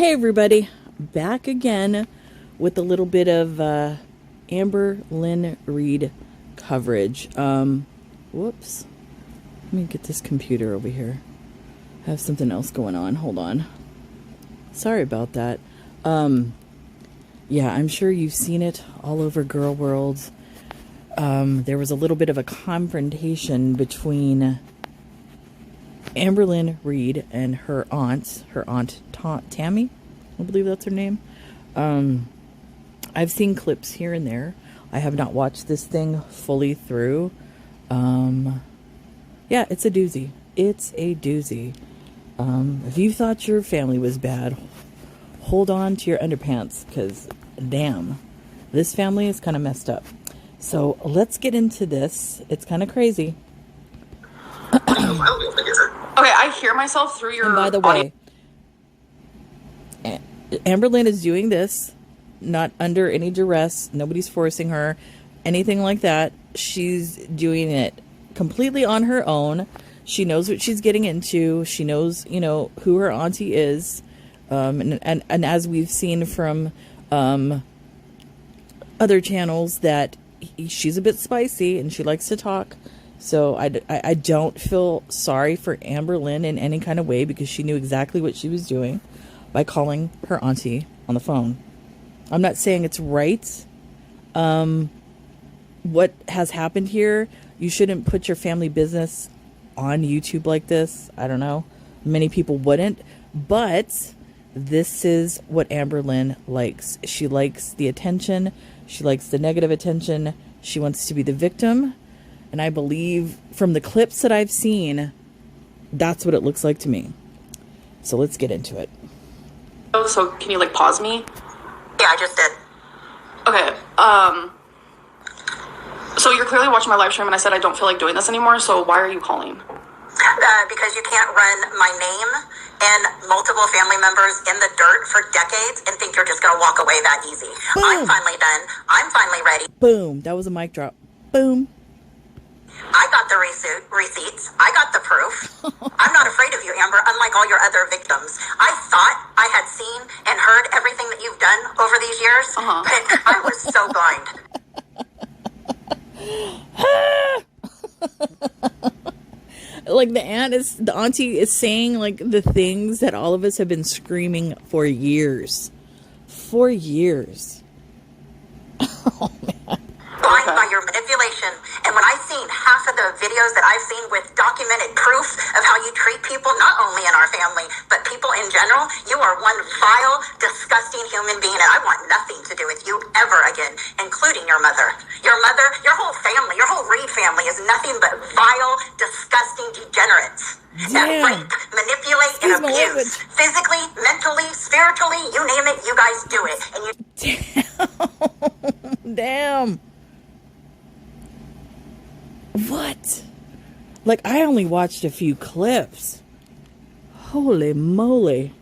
Hey everybody, back again with a little bit of Amberlynn Reid coverage. Whoops. Let me get this computer over here. I have something else going on. Hold on. Sorry about that. Yeah, I'm sure you've seen it all over Girl World. There was a little bit of a confrontation between Amberlynn Reid and her aunt Tammy, I believe that's her name. I've seen clips here and there. I have not watched this thing fully through. Yeah, it's a doozy. It's a doozy. If you thought your family was bad, hold on to your underpants, because damn, this family is kind of messed up. So let's get into this. It's kind of crazy. Okay, I hear myself through your... And by the way, Amberlynn is doing this not under any duress. Nobody's forcing her, anything like that. She's doing it completely on her own. She knows what she's getting into. She knows, you know, who her auntie is. And as we've seen from other channels, that she's a bit spicy and she likes to talk. So I don't feel sorry for Amberlynn in any kind of way, because she knew exactly what she was doing by calling her auntie on the phone. I'm not saying it's right. What has happened here, you shouldn't put your family business on YouTube like this. I don't know. Many people wouldn't. But this is what Amberlynn likes. She likes the attention. She likes the negative attention. She wants to be the victim. And I believe from the clips that I've seen, that's what it looks like to me. So let's get into it. Oh, so can you, like, pause me? Yeah, I just did. Okay, so you're clearly watching my live stream, and I said I don't feel like doing this anymore, so why are you calling? Because you can't run my name and multiple family members in the dirt for decades and think you're just going to walk away that easy. Boom. I'm finally done. I'm finally ready. Boom. That was a mic drop. Boom. I got the receipts. I got the proof. I'm not afraid of you, Amber, unlike all your other victims. I thought I had seen and heard everything that you've done over these years, but I was so blind. Like the auntie is saying like the things that all of us have been screaming for years. For years. Oh man. Blind by your manipulation. And when I've seen half of the videos that I've seen with documented proof of how you treat people, not only in our family, but people in general, you are one vile, disgusting human being, and I want nothing to do with you ever again, including your mother. Your mother, your whole family, your whole Reid family is nothing but vile, disgusting degenerates. That rape, manipulate, and abuse. Physically, mentally, spiritually, you name it, you guys do it. And you... Damn. What? Like, I only watched a few clips. Holy moly.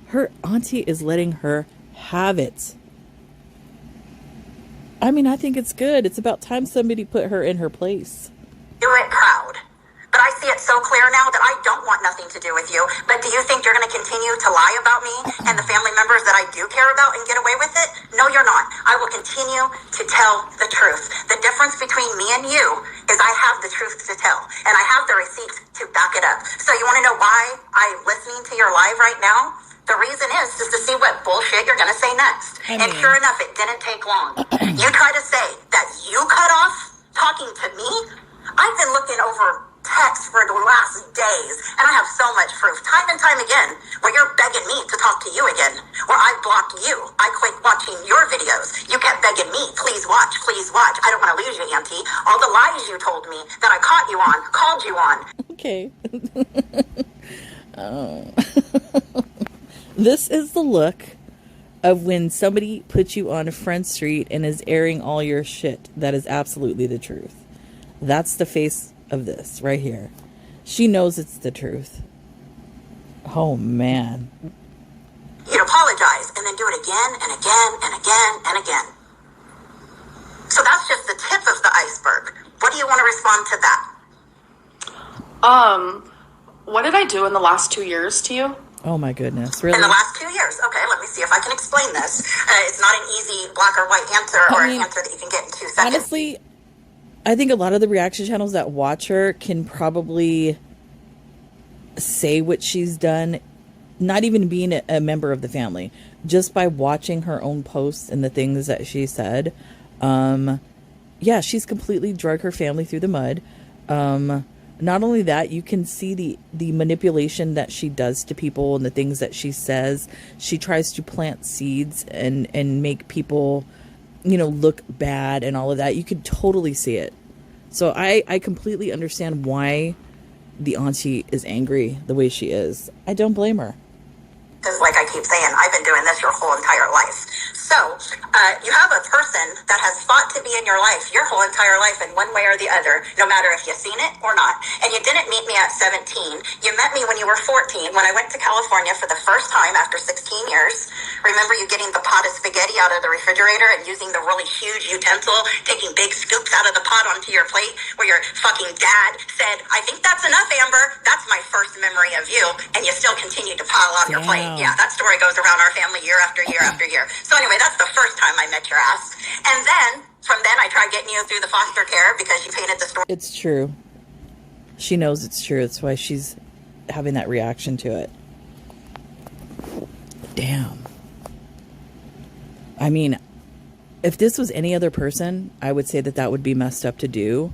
Her auntie is letting her have it. I mean, I think it's good. It's about time somebody put her in her place. Do it proud. But I see it so clear now that I don't want nothing to do with you. But do you think you're going to continue to lie about me and the family members that I do care about and get away with it? No, you're not. I will continue to tell the truth. The difference between me and you is I have the truth to tell. And I have the receipts to back it up. So you want to know why I'm listening to your live right now? The reason is just to see what bullshit you're going to say next. And sure enough, it didn't take long. You try to say that you cut off talking to me? I've been looking over texts for the last days, and I have so much proof, time and time again, where you're begging me to talk to you again, where I blocked you. I quit watching your videos. You kept begging me, please watch, please watch. I don't want to lose you, Auntie. All the lies you told me that I caught you on, called you on. Okay. Oh. This is the look of when somebody puts you on Front Street and is airing all your shit. That is absolutely the truth. That's the face of this right here. She knows it's the truth. Oh man. You'd apologize and then do it again and again and again and again. So that's just the tip of the iceberg. What do you want to respond to that? What did I do in the last 2 years to you? Oh my goodness, really? In the last 2 years, okay. easy black or white answer or an answer that you can get in 2 seconds. Honestly, I think a lot of the reaction channels that watch her can probably say what she's done, not even being a member of the family, just by watching her own posts and the things that she said. Yeah, she's completely drug her family through the mud. Not only that, you can see the manipulation that she does to people and the things that she says. She tries to plant seeds and make people, look bad and all of that. You could totally see it. So I completely understand why the auntie is angry the way she is. I don't blame her. Because like I keep saying, I've been doing this your whole entire life. So you have a person that has fought to be in your life your whole entire life in one way or the other, no matter if you've seen it or not. And you didn't meet me at 17. You met me when you were 14, when I went to California for the first time after 16 years. Remember you getting the pot of spaghetti out of the refrigerator and using the really huge utensil, taking big scoops out of the pot onto your plate, where your fucking dad said, I think that's enough, Amber. That's my first memory of you. And you still continue to pile on your plate. Yeah, that story goes around our family year after year after year. So anyway, that's the first time I met your ass. And then, from then, I tried getting you through the foster care because you painted the story. It's true. She knows it's true. That's why she's having that reaction to it. Damn. I mean, if this was any other person, I would say that would be messed up to do.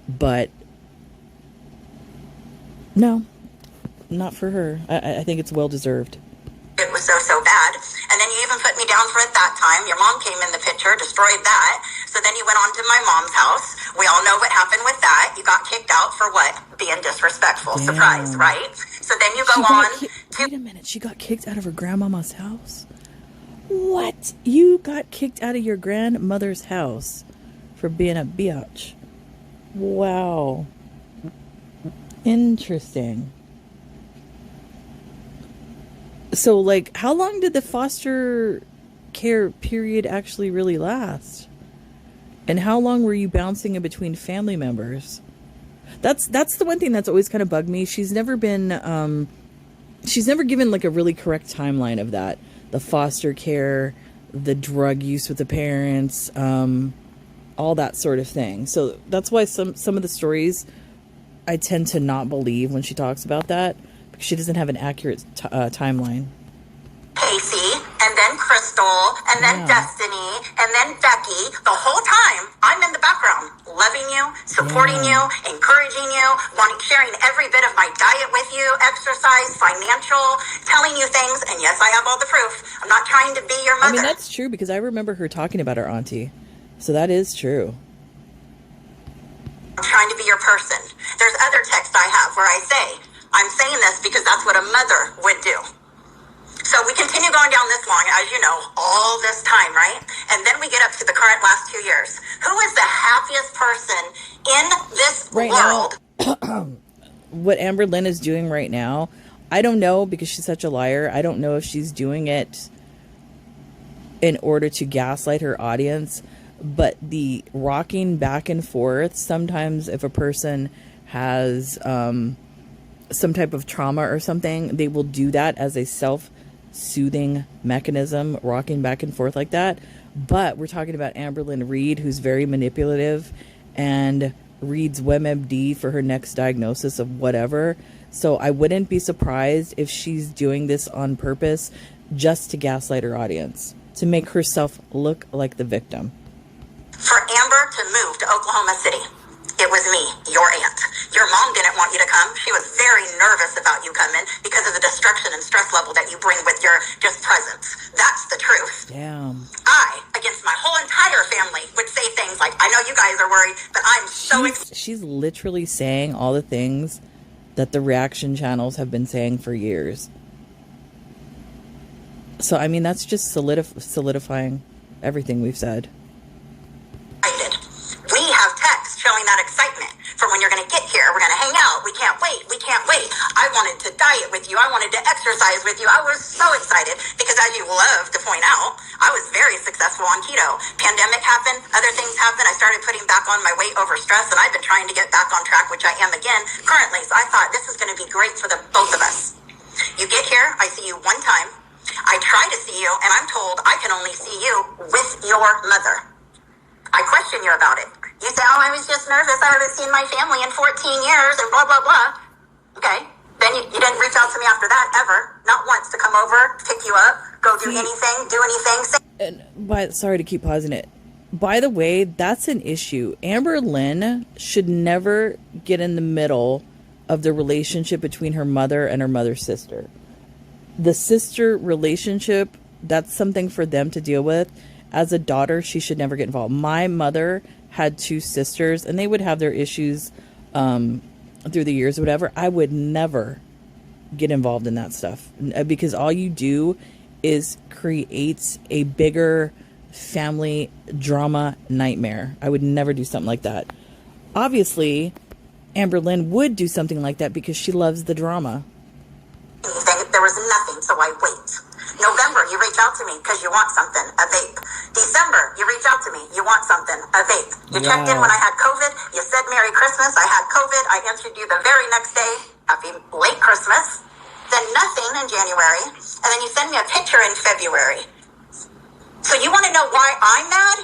But no, not for her. I think it's well deserved. It was so bad. And then you even put me down for it that time. Your mom came in the picture, destroyed that. So then you went on to my mom's house. We all know what happened with that. You got kicked out for what? Being disrespectful. Damn. Surprise, right? So then you go on to... Wait a minute. She got kicked out of her grandmama's house? What? You got kicked out of your grandmother's house for being a biatch? Wow. Interesting. So, like, how long did the foster care period actually really last? And how long were you bouncing in between family members? That's the one thing that's always kind of bugged me. She's never been, she's never given, like, a really correct timeline of that. The foster care, the drug use with the parents, all that sort of thing. So that's why some of the stories I tend to not believe when she talks about that. She doesn't have an accurate timeline. Casey, and then Crystal, and then Destiny, and then Becky. The whole time, I'm in the background, loving you, supporting you, encouraging you, sharing every bit of my diet with you, exercise, financial, telling you things. And yes, I have all the proof. I'm not trying to be your mother. I mean, that's true because I remember her talking about her auntie. So that is true. I'm trying to be your person. There's other texts I have where I say, I'm saying this because that's what a mother would do. So we continue going down this long, as you know, all this time, right? And then we get up to the current last 2 years. Who is the happiest person in this world? Now, what Amberlynn is doing right now, I don't know because she's such a liar. I don't know if she's doing it in order to gaslight her audience. But the rocking back and forth, sometimes if a person has... some type of trauma or something, they will do that as a self-soothing mechanism, rocking back and forth like that. But we're talking about Amberlynn Reid, who's very manipulative, and Reid's WebMD for her next diagnosis of whatever. So I wouldn't be surprised if she's doing this on purpose just to gaslight her audience, to make herself look like the victim. For Amber to move to Oklahoma City, it was me, your aunt. Your mom didn't want you to come. She was very nervous about you coming because of the destruction and stress level that you bring with your just presence. That's the truth. Damn. I, against my whole entire family, would say things like, I know you guys are worried, but I'm so excited. She's literally saying all the things that the reaction channels have been saying for years. So, I mean, that's just solidifying everything we've said. We have text showing that excitement for when you're going to get here. We're going to hang out. We can't wait. We can't wait. I wanted to diet with you. I wanted to exercise with you. I was so excited because, as you love to point out, I was very successful on keto. Pandemic happened. Other things happened. I started putting back on my weight over stress, and I've been trying to get back on track, which I am again currently. So I thought this is going to be great for the both of us. You get here. I see you one time. I try to see you, and I'm told I can only see you with your mother. I question you about it. You say, oh, I was just nervous. I haven't seen my family in 14 years and blah, blah, blah. Okay. Then you didn't reach out to me after that, ever. Not once to come over, pick you up, go do anything, do anything. Sorry to keep pausing it. By the way, that's an issue. Amberlynn should never get in the middle of the relationship between her mother and her mother's sister. The sister relationship, that's something for them to deal with. As a daughter, she should never get involved. My mother had 2 sisters, and they would have their issues through the years or whatever. I would never get involved in that stuff, because all you do is create a bigger family drama nightmare. I would never do something like that. Obviously, Amberlynn would do something like that because she loves the drama. There was nothing, so I wait. November, you reach out to me because you want something, a vape. December, you reach out to me, you want something, a vape. You checked in when I had COVID, you said Merry Christmas, I had COVID, I answered you the very next day, Happy late Christmas. Then nothing in January, and then you send me a picture in February. So you want to know why I'm mad?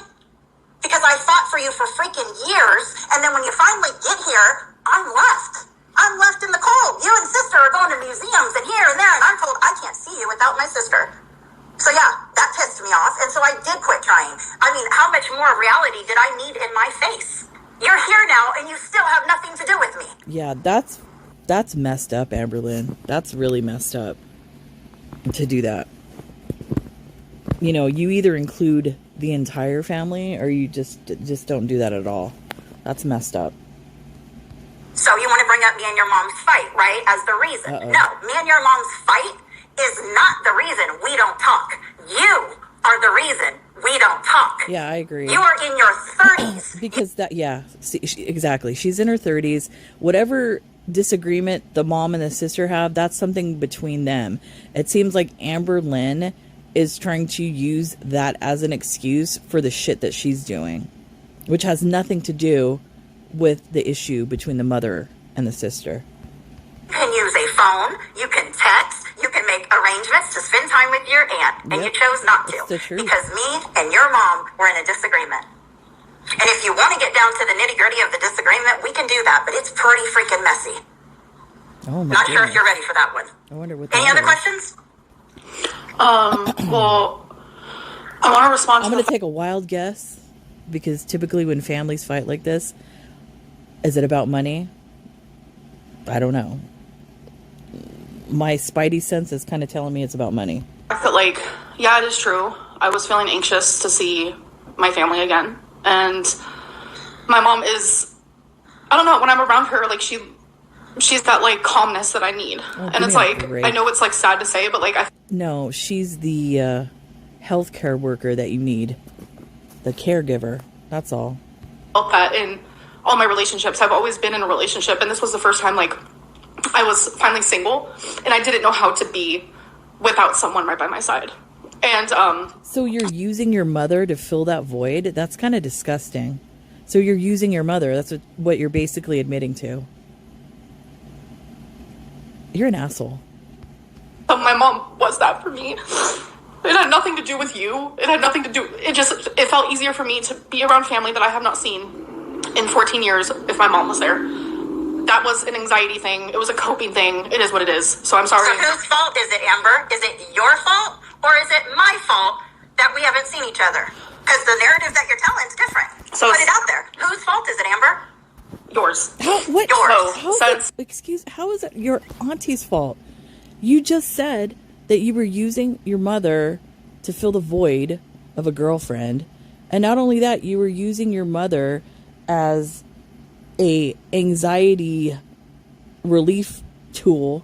Because I fought for you for freaking years, and then when you finally get here, I'm left. I'm left in the cold. You and sister are going to museums and here and there, and I'm told I can't see you without my sister. So yeah, that pissed me off, and so I did quit trying. I mean, how much more reality did I need in my face? You're here now, and you still have nothing to do with me. Yeah, that's messed up, Amberlynn. That's really messed up to do that. You know, you either include the entire family or you just don't do that at all. That's messed up. So you want to bring up me and your mom's fight, right, as the reason? No, me and your mom's fight is not the reason we don't talk. You are the reason we don't talk. Yeah, I agree. You are in your 30s. Because exactly. She's in her 30s. Whatever disagreement the mom and the sister have, that's something between them. It seems like Amberlynn is trying to use that as an excuse for the shit that she's doing, which has nothing to do with the issue between the mother and the sister. You can use a phone, you can text, you can make arrangements to spend time with your aunt, and you chose not to because me and your mom were in a disagreement. And if you want to get down to the nitty-gritty of the disagreement, we can do that, but it's pretty freaking messy. Oh my Not goodness. sure if you're ready for that one. I wonder what. Any other questions? Well, I want to respond to I'm going to take a wild guess, because typically when families fight like this, is it about money? I don't know. My spidey sense is kind of telling me it's about money. I feel like, yeah, it is true. I was feeling anxious to see my family again. And my mom is, I don't know, when I'm around her, like, she's that, like, calmness that I need. And it's like, I know it's, like, sad to say, but, like, No, she's the healthcare worker that you need. The caregiver. That's all. felt that in all my relationships. I've always been in a relationship, and this was the first time, like, I was finally single, and I didn't know how to be without someone right by my side. And so you're using your mother to fill that void? That's kind of disgusting. So you're using your mother. That's what you're basically admitting to. You're an asshole. my mom was that for me. It had nothing to do with you. It had nothing to do... It felt easier for me to be around family that I have not seen in 14 years if my mom was there. That was an anxiety thing. It was a coping thing. It is what it is. So I'm sorry. So whose fault is it, Amber? Is it your fault, or is it my fault that we haven't seen each other? Because the narrative that you're telling is different. So put it out there. Whose fault is it, Amber? Yours. What? Yours. How is it your auntie's fault? You just said that you were using your mother to fill the void of a girlfriend. And not only that, you were using your mother as a anxiety relief tool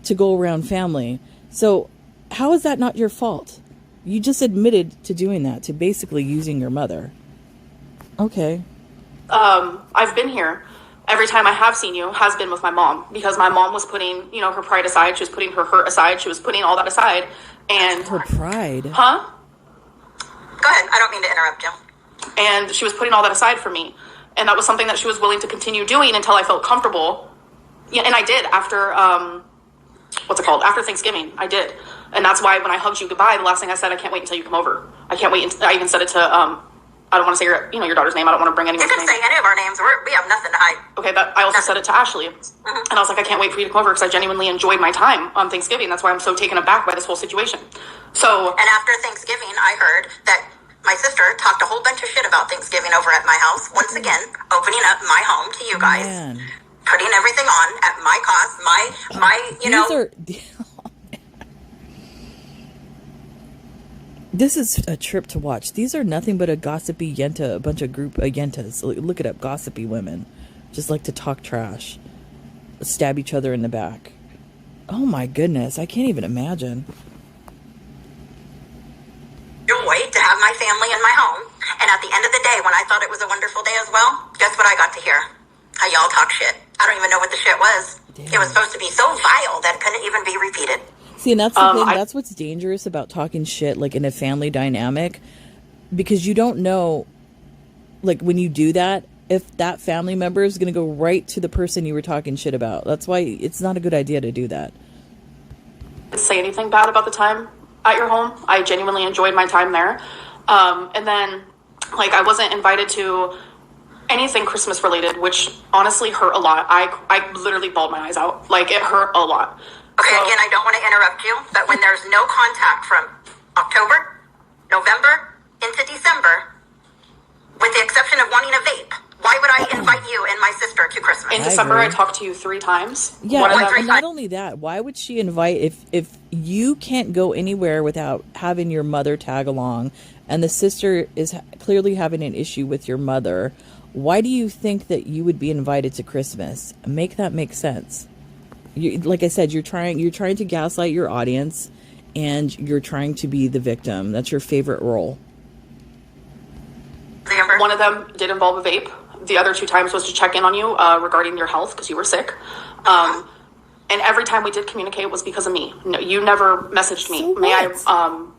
to go around family. So how is that not your fault? You just admitted to doing that, to basically using your mother. Okay. I've been here. Every time I have seen you has been with my mom, because my mom was putting, her pride aside. She was putting her hurt aside. She was putting all that aside. And her pride? Huh? Go ahead. I don't mean to interrupt you. And she was putting all that aside for me. And that was something that she was willing to continue doing until I felt comfortable. Yeah, and I did after, after Thanksgiving. I did. And that's why when I hugged you goodbye, the last thing I said, I can't wait until you come over. I can't wait. I even said it to, I don't want to say your daughter's name. I don't want to bring anyone's name. You can say any of our names. We have nothing to hide. Okay, but I also said it to Ashley. And I was like, I can't wait for you to come over because I genuinely enjoyed my time on Thanksgiving. That's why I'm so taken aback by this whole situation. So. And after Thanksgiving, I heard that my sister talked a whole bunch of shit about Thanksgiving over at my house. Once again, opening up my home to you guys. Man. Putting everything on at my cost, This is a trip to watch. These are nothing but a gossipy yenta, a bunch of group yentas. Look it up, gossipy women. Just like to talk trash. Stab each other in the back. Oh my goodness, I can't even imagine. Joy to have my family in my home. And at the end of the day, when I thought it was a wonderful day as well, guess what I got to hear? How y'all talk shit. I don't even know what the shit was. Damn. It was supposed to be so vile that it couldn't even be repeated. See, and that's the thing. That's what's dangerous about talking shit, like in a family dynamic, because you don't know, like when you do that, if that family member is going to go right to the person you were talking shit about. That's why it's not a good idea to do that. Say anything bad about the time at your home. I genuinely enjoyed my time there. And then, like, I wasn't invited to anything Christmas related, which honestly hurt a lot. I literally bawled my eyes out. Like, it hurt a lot. Okay, so, again, I don't want to interrupt you, but when there's no contact from October, November, into December, with the exception of wanting a vape, why would I invite you and my sister to Christmas? In December, I talked to you 3 times. Yeah, and not only that, why would she invite, if you can't go anywhere without having your mother tag along, and the sister is clearly having an issue with your mother, why do you think that you would be invited to Christmas? Make that make sense. Like I said, you're trying to gaslight your audience, and you're trying to be the victim. That's your favorite role. One of them did involve a vape. The other 2 times was to check in on you regarding your health because you were sick. And every time we did communicate was because of me. No, you never messaged me. So May I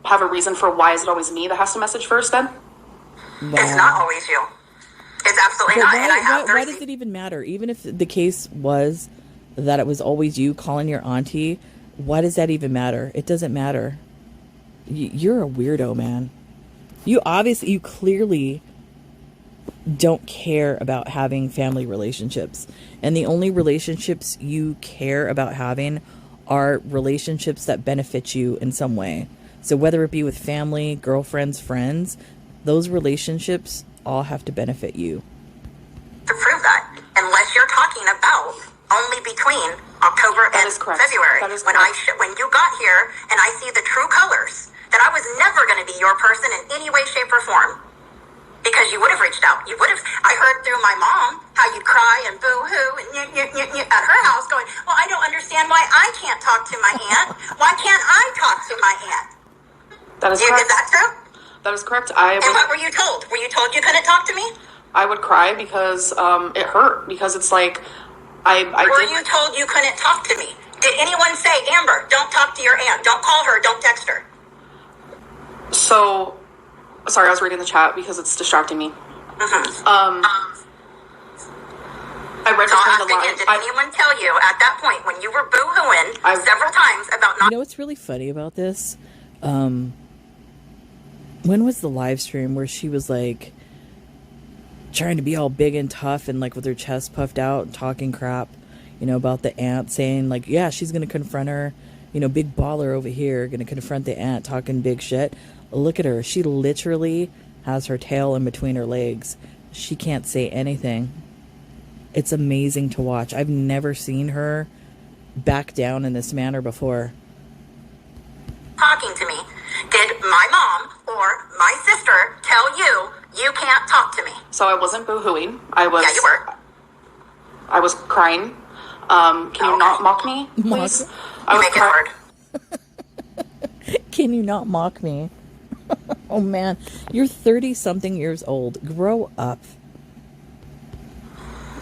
have a reason for why is it always me that has to message first then? Wow. It's not always you. It's absolutely not. Why does it even matter? Even if the case was that it was always you calling your auntie, why does that even matter? It doesn't matter. You're a weirdo, man. You clearly don't care about having family relationships. And the only relationships you care about having are relationships that benefit you in some way. So whether it be with family, girlfriends, friends, those relationships all have to benefit you. To prove that, unless you're talking about only between October and February, when you got here and I see the true colors, that I was never going to be your person in any way, shape, or form. Because you would have reached out. I heard through my mom how you'd cry and boo-hoo and you at her house going, well, I don't understand why I can't talk to my aunt. Why can't I talk to my aunt? That is correct. Is that true? That is correct. And what were you told? Were you told you couldn't talk to me? I would cry because it hurt. Because it's like, Were you told you couldn't talk to me? Did anyone say, Amber, don't talk to your aunt. Don't call her. Don't text her. So, sorry, I was reading the chat because it's distracting me. I read between the lines. Did anyone tell you at that point when you were boo-hooing several times about not... You know what's really funny about this? When was the live stream where she was like trying to be all big and tough and like with her chest puffed out and talking crap, about the aunt, saying like, yeah, she's going to confront her, big baller over here, going to confront the aunt, talking big shit. Look at her. She literally has her tail in between her legs. She can't say anything. It's amazing to watch. I've never seen her back down in this manner before. Talking to me. Did my mom or my sister tell you you can't talk to me? So I wasn't boo-hooing. Yeah, you were. I was crying. Can you not mock me, please? I was crying. Can you not mock me? Oh man, you're 30-something years old. Grow up.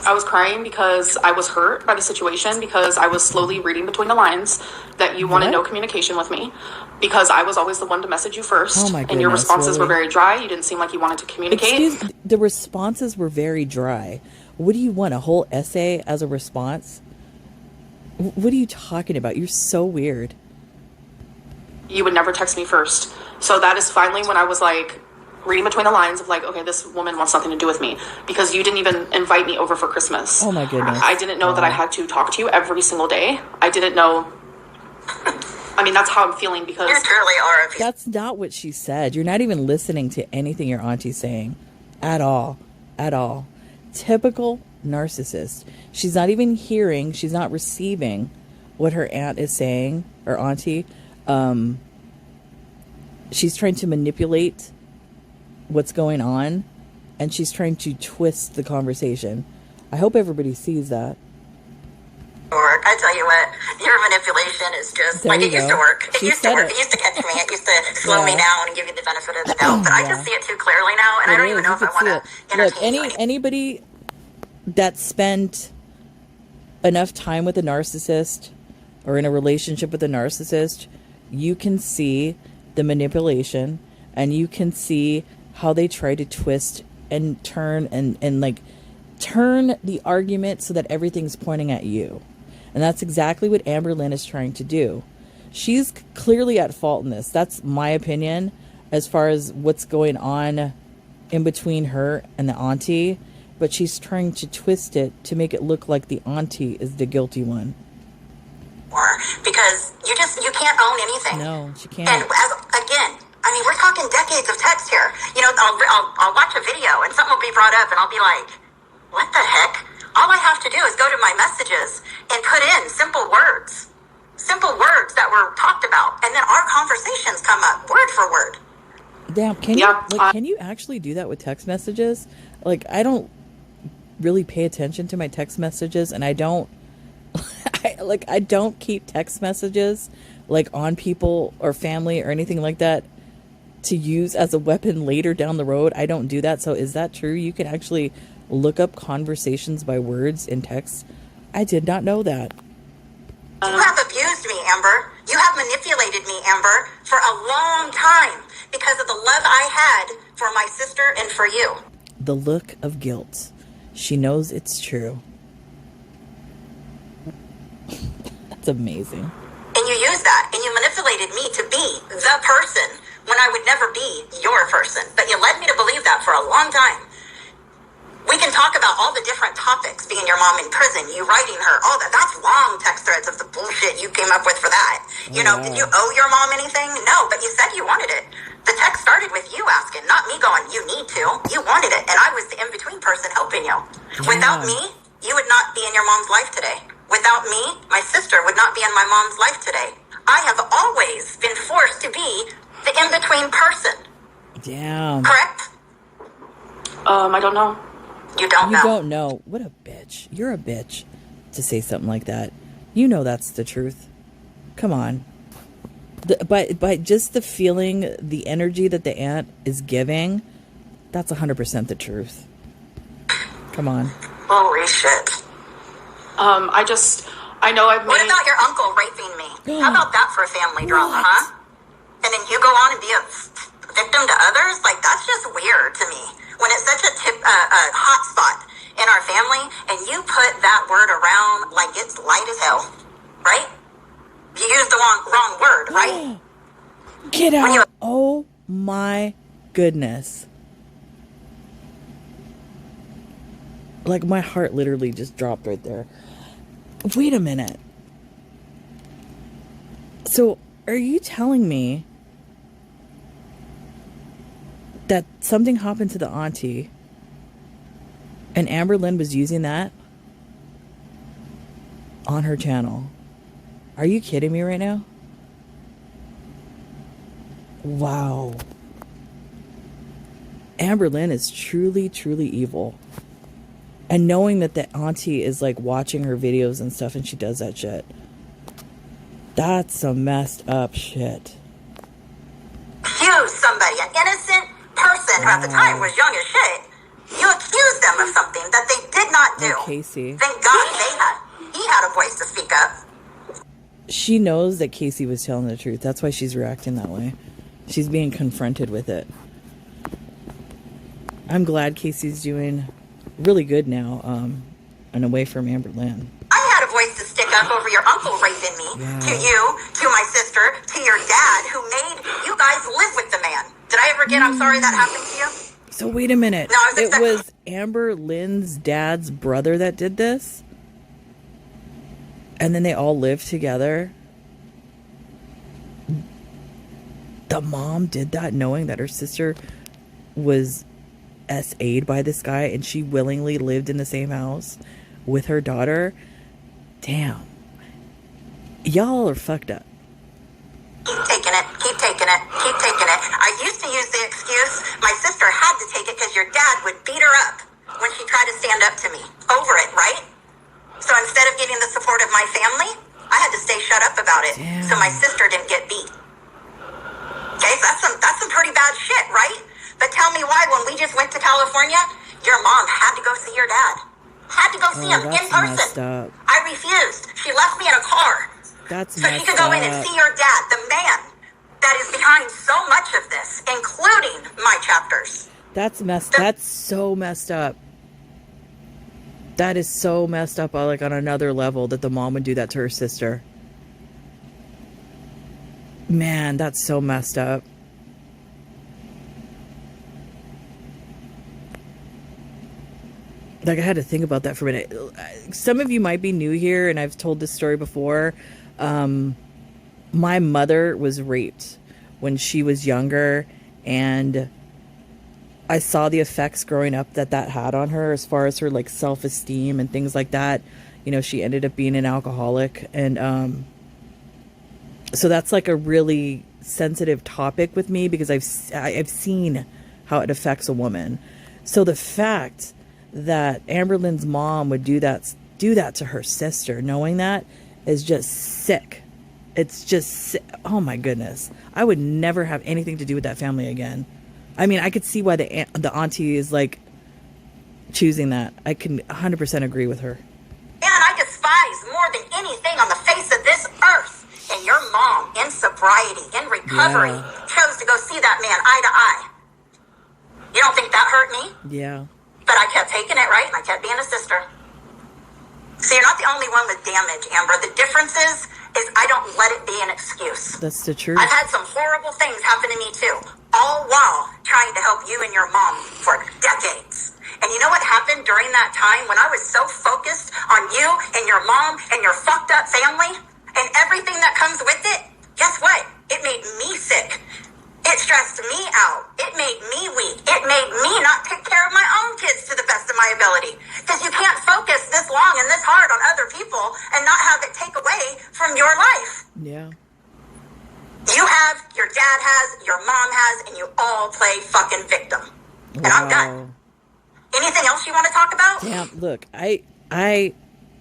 I was crying because I was hurt by the situation, because I was slowly reading between the lines that you wanted no communication with me, because I was always the one to message you first. Oh my goodness, and your responses were very dry. You didn't seem like you wanted to communicate. The responses were very dry. What do you want, a whole essay as a response? What are you talking about? You're so weird. you would never text me first. So that is finally when I was like, reading between the lines of like, okay, this woman wants nothing to do with me because you didn't even invite me over for Christmas. Oh my goodness. I didn't know that I had to talk to you every single day. I didn't know. I mean, that's how I'm feeling because... You truly are. That's not what she said. You're not even listening to anything your auntie's saying. At all. At all. Typical narcissist. She's not even hearing, she's not receiving what her aunt is saying, or auntie. She's trying to manipulate what's going on, and she's trying to twist the conversation. I hope everybody sees that. I tell you what, your manipulation is just there like it used to work. It used to work. It used to catch me. It used to slow me down and give you the benefit of the doubt. But I just see it too clearly now, and I don't even know if I want to entertain you. Anybody that spent enough time with a narcissist or in a relationship with a narcissist, you can see the manipulation, and you can see how they try to twist and turn and like turn the argument so that everything's pointing at you. And that's exactly what Amberlynn is trying to do. She's clearly at fault in this. That's my opinion as far as what's going on in between her and the auntie. But she's trying to twist it to make it look like the auntie is the guilty one. Because you can't own anything. No, she can't. And again, I mean, we're talking decades of text here. You know, I'll watch a video and something will be brought up and I'll be like, what the heck? All I have to do is go to my messages and put in simple words that were talked about. And then our conversations come up word for word. Damn, can you actually do that with text messages? Like, I don't really pay attention to my text messages, and I don't keep text messages like on people or family or anything like that to use as a weapon later down the road. I don't do that. So is that true? You can actually look up conversations by words in text. I did not know that. You have abused me, Amber. You have manipulated me, Amber, for a long time because of the love I had for my sister and for you. The look of guilt. She knows it's true. That's amazing. And you used that, and you manipulated me to be the person when I would never be your person. But you led me to believe that for a long time. We can talk about all the different topics, being your mom in prison, you writing her, all that. That's long text threads of the bullshit you came up with for that. You know, did you owe your mom anything? No, but you said you wanted it. The text started with you asking, not me going, you need to. You wanted it, and I was the in-between person helping you. Yeah. Without me, you would not be in your mom's life today. Without me, my sister would not be in my mom's life today. I have always been forced to be the in-between person. Damn. Correct? I don't know. You don't know. You don't know. What a bitch. You're a bitch to say something like that. You know that's the truth. Come on. But just the feeling, the energy that the aunt is giving, that's 100% the truth. Come on. Holy shit. I know I've made... What about your uncle raping me? How about that for a family drama, huh? And then you go on and be a victim to others? Like, that's just weird to me. When it's such a hot spot in our family, and you put that word around like it's light as hell, right? You used the wrong word, right? Get out. Oh my goodness. Like, my heart literally just dropped right there. Wait a minute. So, are you telling me that something happened to the auntie and Amberlynn was using that on her channel? Are you kidding me right now? Wow. Amberlynn is truly, truly evil. And knowing that the auntie is like watching her videos and stuff and she does that shit. That's some messed up shit. Accuse somebody, an innocent person who at the time was young as shit. You accused them of something that they did not do. Oh, Casey. Thank God he had a voice to speak up. She knows that Casey was telling the truth. That's why she's reacting that way. She's being confronted with it. I'm glad Casey's doing really good now, and away from Amberlynn. I had a voice to stick up over your your uncle raping me, to you, to my sister, to your dad, who made you guys live with the man. Did I ever get, I'm sorry that happened to you? So wait a minute. No, it was Amberlynn's dad's brother that did this? And then they all lived together? The mom did that knowing that her sister was SA'd by this guy and she willingly lived in the same house with her daughter? Damn. Y'all are fucked up. Keep taking it. Keep taking it. Keep taking it. I used to use the excuse my sister had to take it because your dad would beat her up when she tried to stand up to me. Over it, right? So instead of getting the support of my family, I had to stay shut up about it. Damn. So my sister didn't get beat. Okay, so that's some pretty bad shit, right? But tell me why when we just went to California, your mom had to go see your dad. Had to go see him in person. Messed up. I refused. She left me in a car. That's so she could go in and see your dad, the man that is behind so much of this, including my chapters. That's so messed up. That is so messed up, like on another level, that the mom would do that to her sister. Man, that's so messed up. Like, I had to think about that for a minute. Some of you might be new here, and I've told this story before. My mother was raped when she was younger, and I saw the effects growing up that had on her as far as her, like, self-esteem and things like that. You know, she ended up being an alcoholic, and so that's like a really sensitive topic with me because I've seen how it affects a woman. So the fact that Amberlynn's mom would do that to her sister, knowing that, is just sick. It's just sick. Oh my goodness. I would never have anything to do with that family again. I mean, I could see why the auntie is like choosing that. I can 100% agree with her. Man, I despise more than anything on the face of this earth. And your mom, in sobriety, in recovery, chose to go see that man eye to eye. You don't think that hurt me? Yeah. But I kept taking it, right? And I kept being a sister. So you're not the only one with damage, Amber. The difference is I don't let it be an excuse. That's the truth. I've had some horrible things happen to me too, all while trying to help you and your mom for decades. And you know what happened during that time when I was so focused on you and your mom and your fucked up family and everything that comes with it? Guess what? It made me sick. It stressed me out. It made me weak. It made me not take care of my own kids to the best of my ability. Because you can't focus this long and this hard on other people and not have it take away from your life. Yeah. You have, your dad has, your mom has, and you all play fucking victim. And I'm done. Anything else you want to talk about? Damn, look, I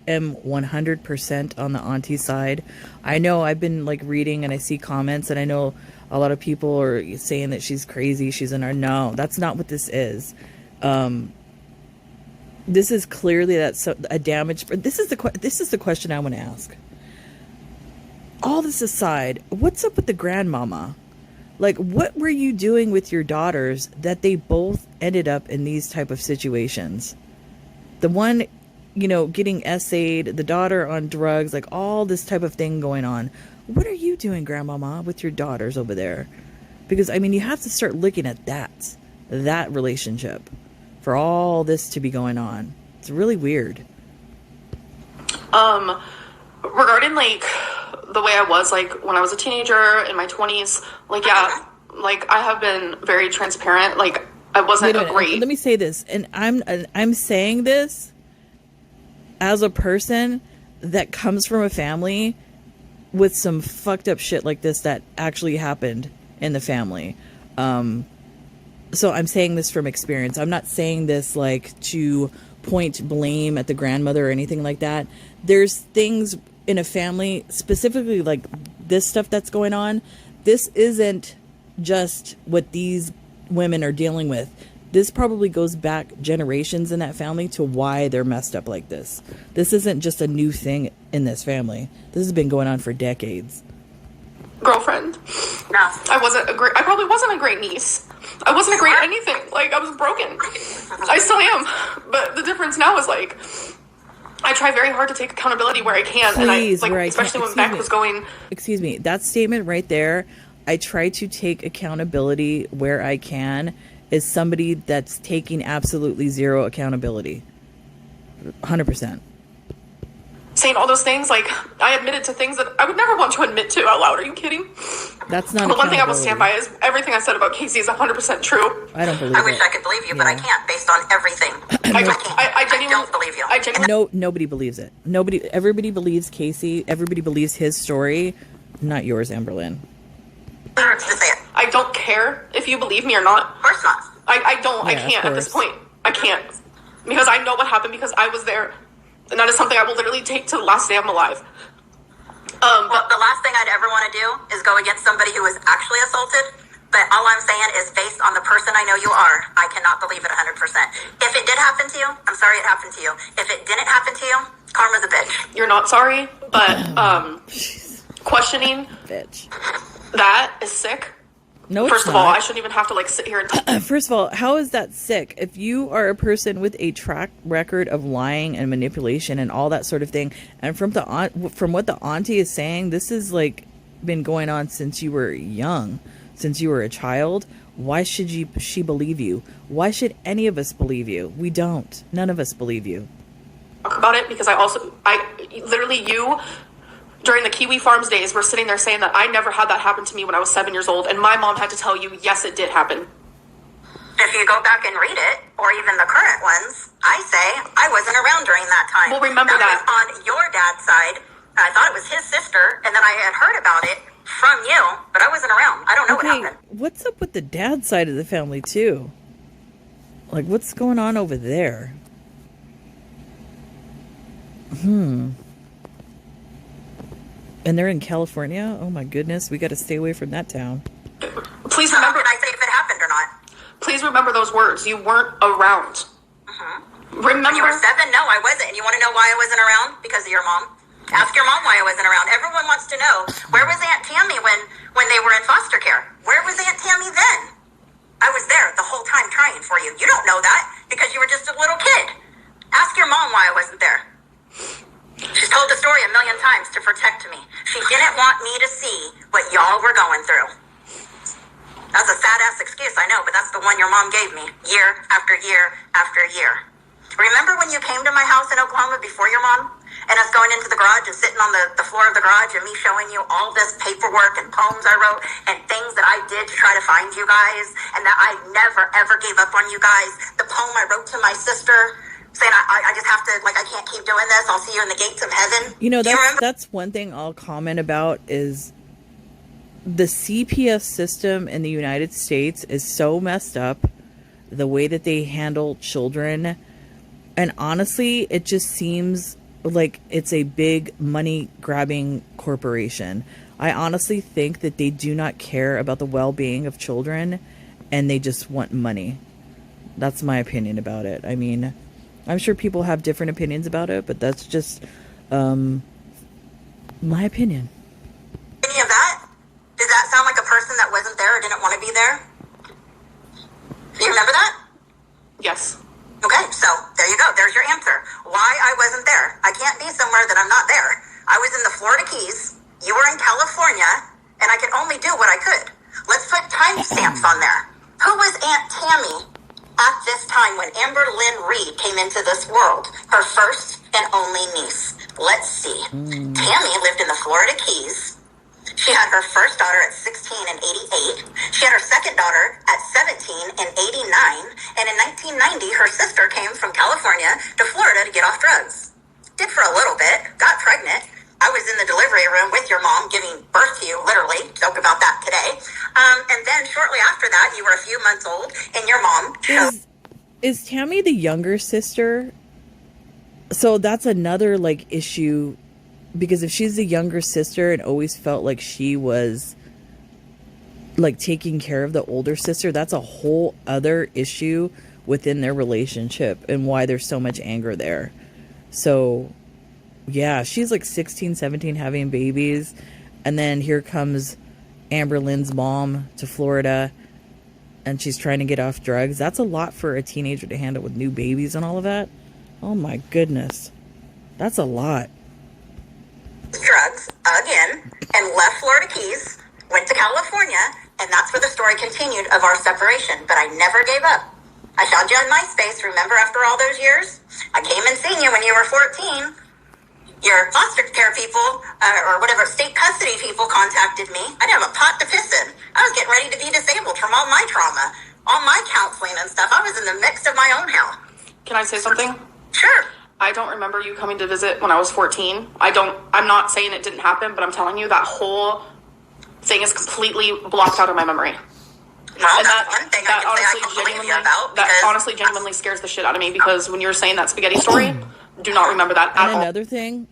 am 100% on the auntie side. I know I've been like reading and I see comments and I know a lot of people are saying that she's crazy. She's in our, no, that's not what this is. This is clearly a damage. This is the question I want to ask. All this aside, what's up with the grandmama? Like, what were you doing with your daughters that they both ended up in these type of situations? The one, you know, getting SA'd, the daughter on drugs, like all this type of thing going on. What are you doing, grandmama, with your daughters over there? Because, I mean, you have to start looking at that relationship for all this to be going on. It's really weird. Regarding, like, the way I was, like, when I was a teenager in my 20s, like, yeah, like, I have been very transparent. Like, I wasn't a great... Let me say this, and I'm saying this as a person that comes from a family with some fucked up shit like this that actually happened in the family. So I'm saying this from experience. I'm not saying this like to point blame at the grandmother or anything like that. There's things in a family, specifically like this stuff that's going on. This isn't just what these women are dealing with. This probably goes back generations in that family to why they're messed up like this. This isn't just a new thing in this family. This has been going on for decades. Girlfriend. No. I probably wasn't a great niece. I wasn't a great anything. Like, I was broken. I still am. But the difference now is, like, I try very hard to take accountability where I can. Please, and where I especially can. when Beck was going. Excuse me. That statement right there, I try to take accountability where I can, is somebody that's taking absolutely zero accountability. 100%. Saying all those things, like, I admitted to things that I would never want to admit to out loud. Are you kidding? That's not. But one thing I will stand by is everything I said about Casey is 100% true. I don't believe I wish I could believe you, but I can't based on everything. I genuinely don't believe you. No, nobody believes it. Everybody believes Casey. Everybody believes his story, not yours, Amberlynn. It hurts to say it. I don't care if you believe me or not. Of course not. I don't. Yeah, I can't at this point. I can't. Because I know what happened because I was there. And that is something I will literally take to the last day I'm alive. Well, the last thing I'd ever want to do is go against somebody who was actually assaulted. But all I'm saying is based on the person I know you are, I cannot believe it 100%. If it did happen to you, I'm sorry it happened to you. If it didn't happen to you, karma's a bitch. You're not sorry, but questioning Bitch. that is sick. No, it's First of not. all, I shouldn't even have to sit here and First of all, how is that sick? If you are a person with a track record of lying and manipulation and all that sort of thing, and from what the auntie is saying, this is been going on since you were young, since you were a child. Why should she believe you? Why should any of us believe you? We don't. None of us believe you. talk about it because you during the Kiwi Farms days were sitting there saying that I never had that happen to me when I was 7 years old, and my mom had to tell you, yes, it did happen. If you go back and read it, or even the current ones, I say I wasn't around during that time. Well, remember that. was on your dad's side. I thought it was his sister, and then I had heard about it from you, but I wasn't around. I don't know what happened. What's up with the dad side of the family, too? What's going on over there? And they're in California? Oh, my goodness. We got to stay away from that town. Please remember. Can I say if it happened or not? Please remember those words. You weren't around. Remember. You were 7? No, I wasn't. And you want to know why I wasn't around? Because of your mom. Ask your mom why I wasn't around. Everyone wants to know, where was Aunt Tammy when they were in foster care? Where was Aunt Tammy then? I was there the whole time trying for you. You don't know that because you were just a little kid. Ask your mom why I wasn't there. She's told the story a million times to protect me. She didn't want me to see what y'all were going through. That's a sad-ass excuse, I know, but that's the one your mom gave me, year after year after year. Remember when you came to my house in Oklahoma before your mom? And us going into the garage and sitting on the floor of the garage and me showing you all this paperwork and poems I wrote and things that I did to try to find you guys, and that I never, ever gave up on you guys. The poem I wrote to my sister saying I just have to, I can't keep doing this. I'll see you in the gates of heaven. That's one thing I'll comment about is the CPS system in the United States is so messed up, the way that they handle children. And honestly, it just seems like it's a big money grabbing corporation. I honestly think that they do not care about the well-being of children and they just want money. That's my opinion about it. I mean, I'm sure people have different opinions about it, but that's just my opinion. Any of that? Does that sound like a person that wasn't there or didn't want to be there? You remember that? Yes. Okay, so there you go. There's your answer. Why I wasn't there. I can't be somewhere that I'm not there. I was in the Florida Keys. You were in California, and I could only do what I could. Let's put timestamps on there. Who was Aunt Tammy at this time when Amberlynn Reid came into this world? Her first and only niece. Let's see. Tammy lived in the Florida Keys. She had her first daughter at 16 and 88. She had her second daughter at 17 and 89. And in 1990, her sister came from California to Florida to get off drugs. Did for a little bit, got pregnant. I was in the delivery room with your mom giving birth to you, literally. Joke about that today. And then shortly after that, you were a few months old, and your mom Is Tammy the younger sister? So that's another issue. Because if she's the younger sister and always felt like she was taking care of the older sister, that's a whole other issue within their relationship and why there's so much anger there. So yeah, she's 16, 17 having babies. And then here comes Amberlynn's mom to Florida and she's trying to get off drugs. That's a lot for a teenager to handle with new babies and all of that. Oh my goodness. That's a lot. Drugs again and left Florida Keys, went to California, and that's where the story continued of our separation. But I never gave up. I found you on MySpace, remember, after all those years? I came and seen you when you were 14. Your foster care people, or whatever, state custody people contacted me. I didn't have a pot to piss in. I was getting ready to be disabled from all my trauma, all my counseling and stuff. I was in the mix of my own hell. Can I say something? Sure. I don't remember you coming to visit when I was 14. I'm not saying it didn't happen, but I'm telling you that whole thing is completely blocked out of my memory. Well, and that's one thing I can say I can believe you about. That honestly genuinely scares the shit out of me, because when you were saying that spaghetti story, do not remember that at all. And another thing,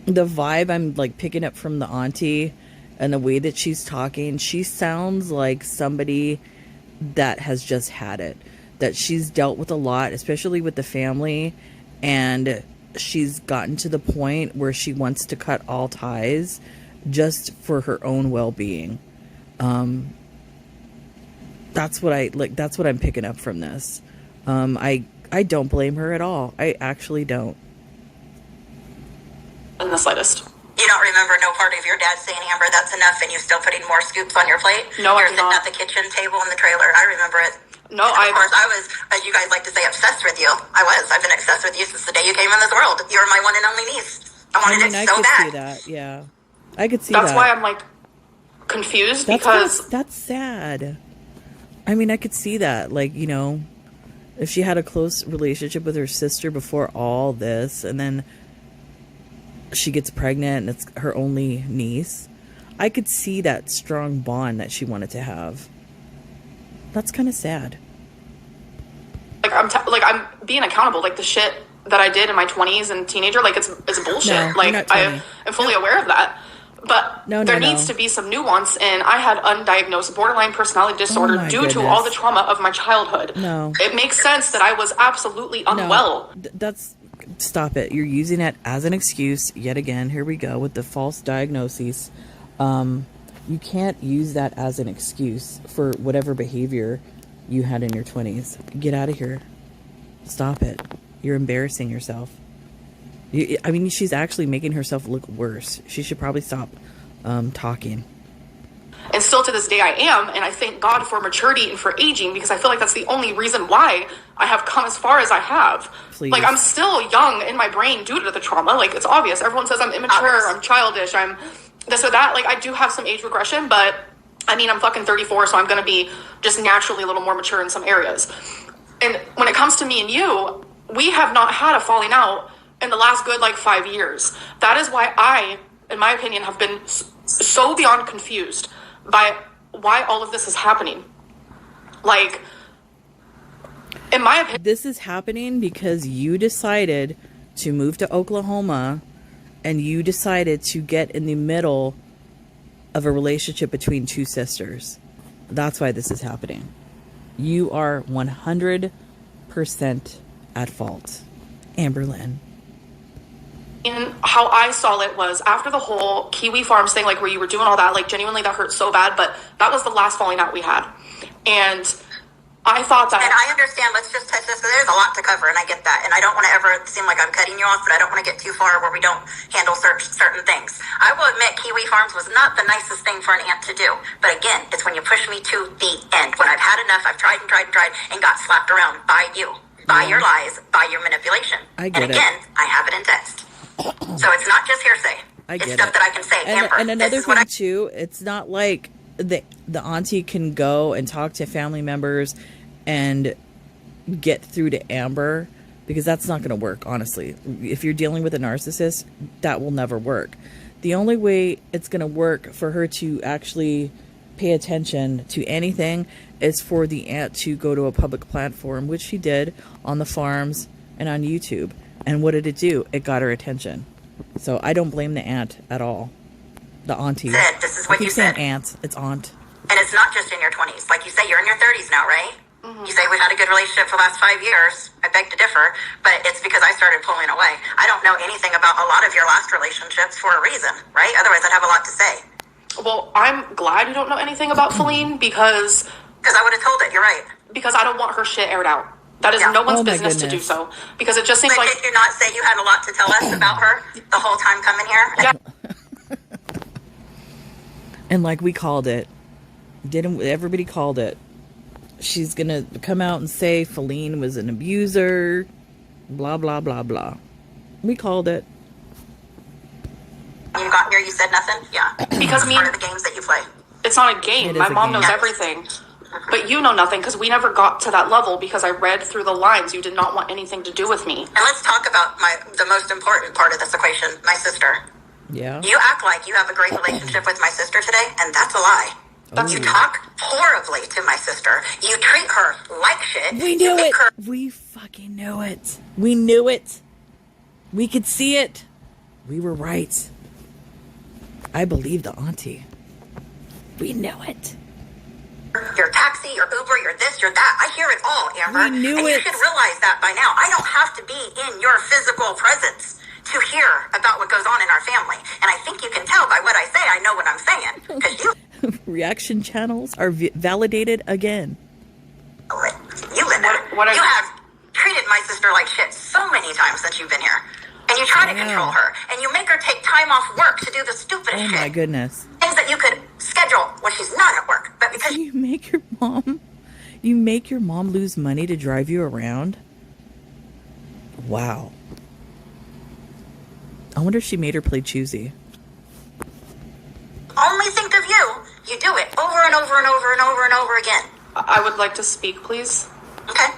the vibe I'm like picking up from the auntie and the way that she's talking, she sounds like somebody that has just had it, that she's dealt with a lot, especially with the family, and she's gotten to the point where she wants to cut all ties just for her own well-being. That's what I'm picking up from this. I don't blame her at all. I actually don't. In the slightest. You don't remember no part of your dad saying, Amber, that's enough, and you still putting more scoops on your plate? No, I You're do sitting not. at the kitchen table in the trailer. I remember it. No, and of course, I was, as you guys like to say, obsessed with you. I was. I've been obsessed with you since the day you came in this world. You were my one and only niece. I wanted it so bad. I could see that, yeah. I could see that. That's why I'm, like, confused, because... That's sad. I mean, I could see that. Like, you know, if she had a close relationship with her sister before all this, and then she gets pregnant and it's her only niece, I could see that strong bond that she wanted to have. That's kind of sad. Like, I'm being accountable. Like, the shit that I did in my 20s and teenager, like, it's bullshit. No, like, I am fully aware of that. But there needs to be some nuance, and I had undiagnosed borderline personality disorder due to all the trauma of my childhood. No. It makes sense that I was absolutely unwell. Stop it. You're using it as an excuse. Yet again, here we go with the false diagnoses. You can't use that as an excuse for whatever behavior you had in your 20s. Get out of here. Stop it. You're embarrassing yourself. I mean, she's actually making herself look worse. She should probably stop talking. And still to this day I am, and I thank God for maturity and for aging, because I feel like that's the only reason why I have come as far as I have. Please. Like, I'm still young in my brain due to the trauma. Like, it's obvious. Everyone says I'm immature, I'm childish, I'm this or that. Like, I do have some age regression, but I mean, I'm fucking 34, so I'm going to be just naturally a little more mature in some areas. And when it comes to me and you, we have not had a falling out in the last good, 5 years. That is why I, in my opinion, have been so beyond confused by why all of this is happening. Like, in my opinion... This is happening because you decided to move to Oklahoma, and you decided to get in the middle of a relationship between two sisters. That's why this is happening. You are 100% at fault. Amberlynn. And how I saw it was after the whole Kiwi Farms thing, where you were doing all that, genuinely that hurt so bad, but that was the last falling out we had. And I thought that... And I understand, let's just touch this, because there's a lot to cover, and I get that. And I don't want to ever seem like I'm cutting you off, but I don't want to get too far where we don't handle certain things. I will admit Kiwi Farms was not the nicest thing for an aunt to do. But again, it's when you push me to the end. When I've had enough, I've tried and got slapped around by you. By your lies, by your manipulation. And again, I have it in text. So it's not just hearsay. It's stuff that I can say. Amber, and another thing too, it's not like the auntie can go and talk to family members and get through to Amber, because that's not going to work, honestly. If you're dealing with a narcissist, that will never work. The only way it's going to work for her to actually pay attention to anything is for the aunt to go to a public platform, which she did on the farms and on YouTube. And what did it do? It got her attention. So I don't blame the aunt at all. The auntie. This is what you said. Aunt. It's aunt. And it's not just in your 20s. Like you say, you're in your 30s now, right? Mm-hmm. You say we've had a good relationship for the last 5 years. I beg to differ, but it's because I started pulling away. I don't know anything about a lot of your last relationships for a reason, right? Otherwise, I'd have a lot to say. Well, I'm glad you don't know anything about Feline, because I would have told it. You're right. Because I don't want her shit aired out. That is no one's Oh my business to do goodness. so, because it just seems But like did you not say you had a lot to tell us about her the whole time coming here? yeah. And like we called it. Didn't everybody called it? She's gonna come out and say Feline was an abuser. Blah blah blah blah. We called it. You got here, you said nothing? Yeah. Because It's part of the games that you play. It's not a game. It is My a mom game. knows everything. But you know nothing, because we never got to that level, because I read through the lines. You did not want anything to do with me. And let's talk about the most important part of this equation, my sister. Yeah. You act like you have a great relationship with my sister today, and that's a lie. You talk horribly to my sister. You treat her like shit. We You knew make it. her We fucking knew it. We knew it. We could see it. We were right. I believe the auntie. We knew it. your taxi, your Uber, your this, your that. I hear it all, Amber. We knew and it. you should realize that by now. I don't have to be in your physical presence to hear about what goes on in our family. And I think you can tell by what I say, I know what I'm saying. Because you Reaction channels are validated again. You, Linda, What you have treated my sister like shit so many times since you've been here. And you try to control her. And you make her take time off work to do the stupidest Oh shit. my goodness. Things that you could schedule when she's not at work. But because You make your mom lose money to drive you around? Wow. I wonder if she made her play choosy. only think of you, you do it over and over and over and over and over again. I would like to speak, please. Okay?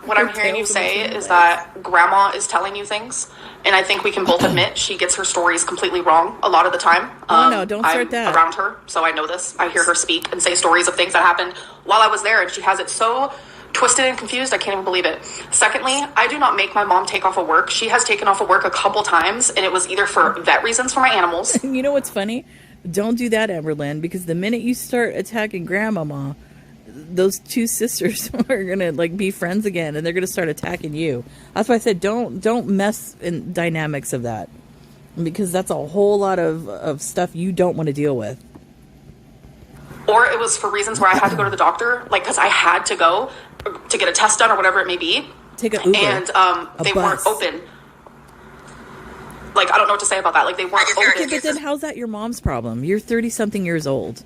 What I'm hearing you say is that grandma is telling you things, and I think we can both admit she gets her stories completely wrong a lot of the time. Oh, no, don't start I'm that. around her, so I know this. I hear her speak and say stories of things that happened while I was there, and she has it so twisted and confused, I can't even believe it. Secondly, I do not make my mom take off of work. She has taken off of work a couple times, and it was either for vet reasons for my animals. You know what's funny? Don't do that, Amberlynn, because the minute you start attacking grandmama, those two sisters are gonna like be friends again, and they're gonna start attacking you. That's why I said don't mess in dynamics of that, because that's a whole lot of stuff you don't want to deal with. Or it was for reasons where I had to go to the doctor, like because I had to go to get a test done or whatever it may be. Take an Uber, and they weren't bus. open. Like, I don't know what to say about that. Like, they weren't just heard open. Okay, but then how's that your mom's problem? You're 30-something years old.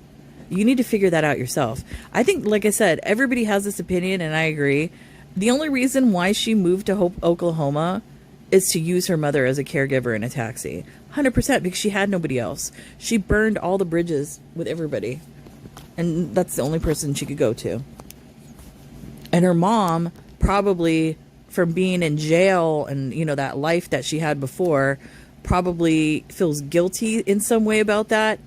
You need to figure that out yourself. I think, like I said, everybody has this opinion, and I agree. The only reason why she moved to Oklahoma is to use her mother as a caregiver in a taxi. 100%, because she had nobody else. She burned all the bridges with everybody. And that's the only person she could go to. And her mom, probably from being in jail and, you know, that life that she had before, probably feels guilty in some way about that.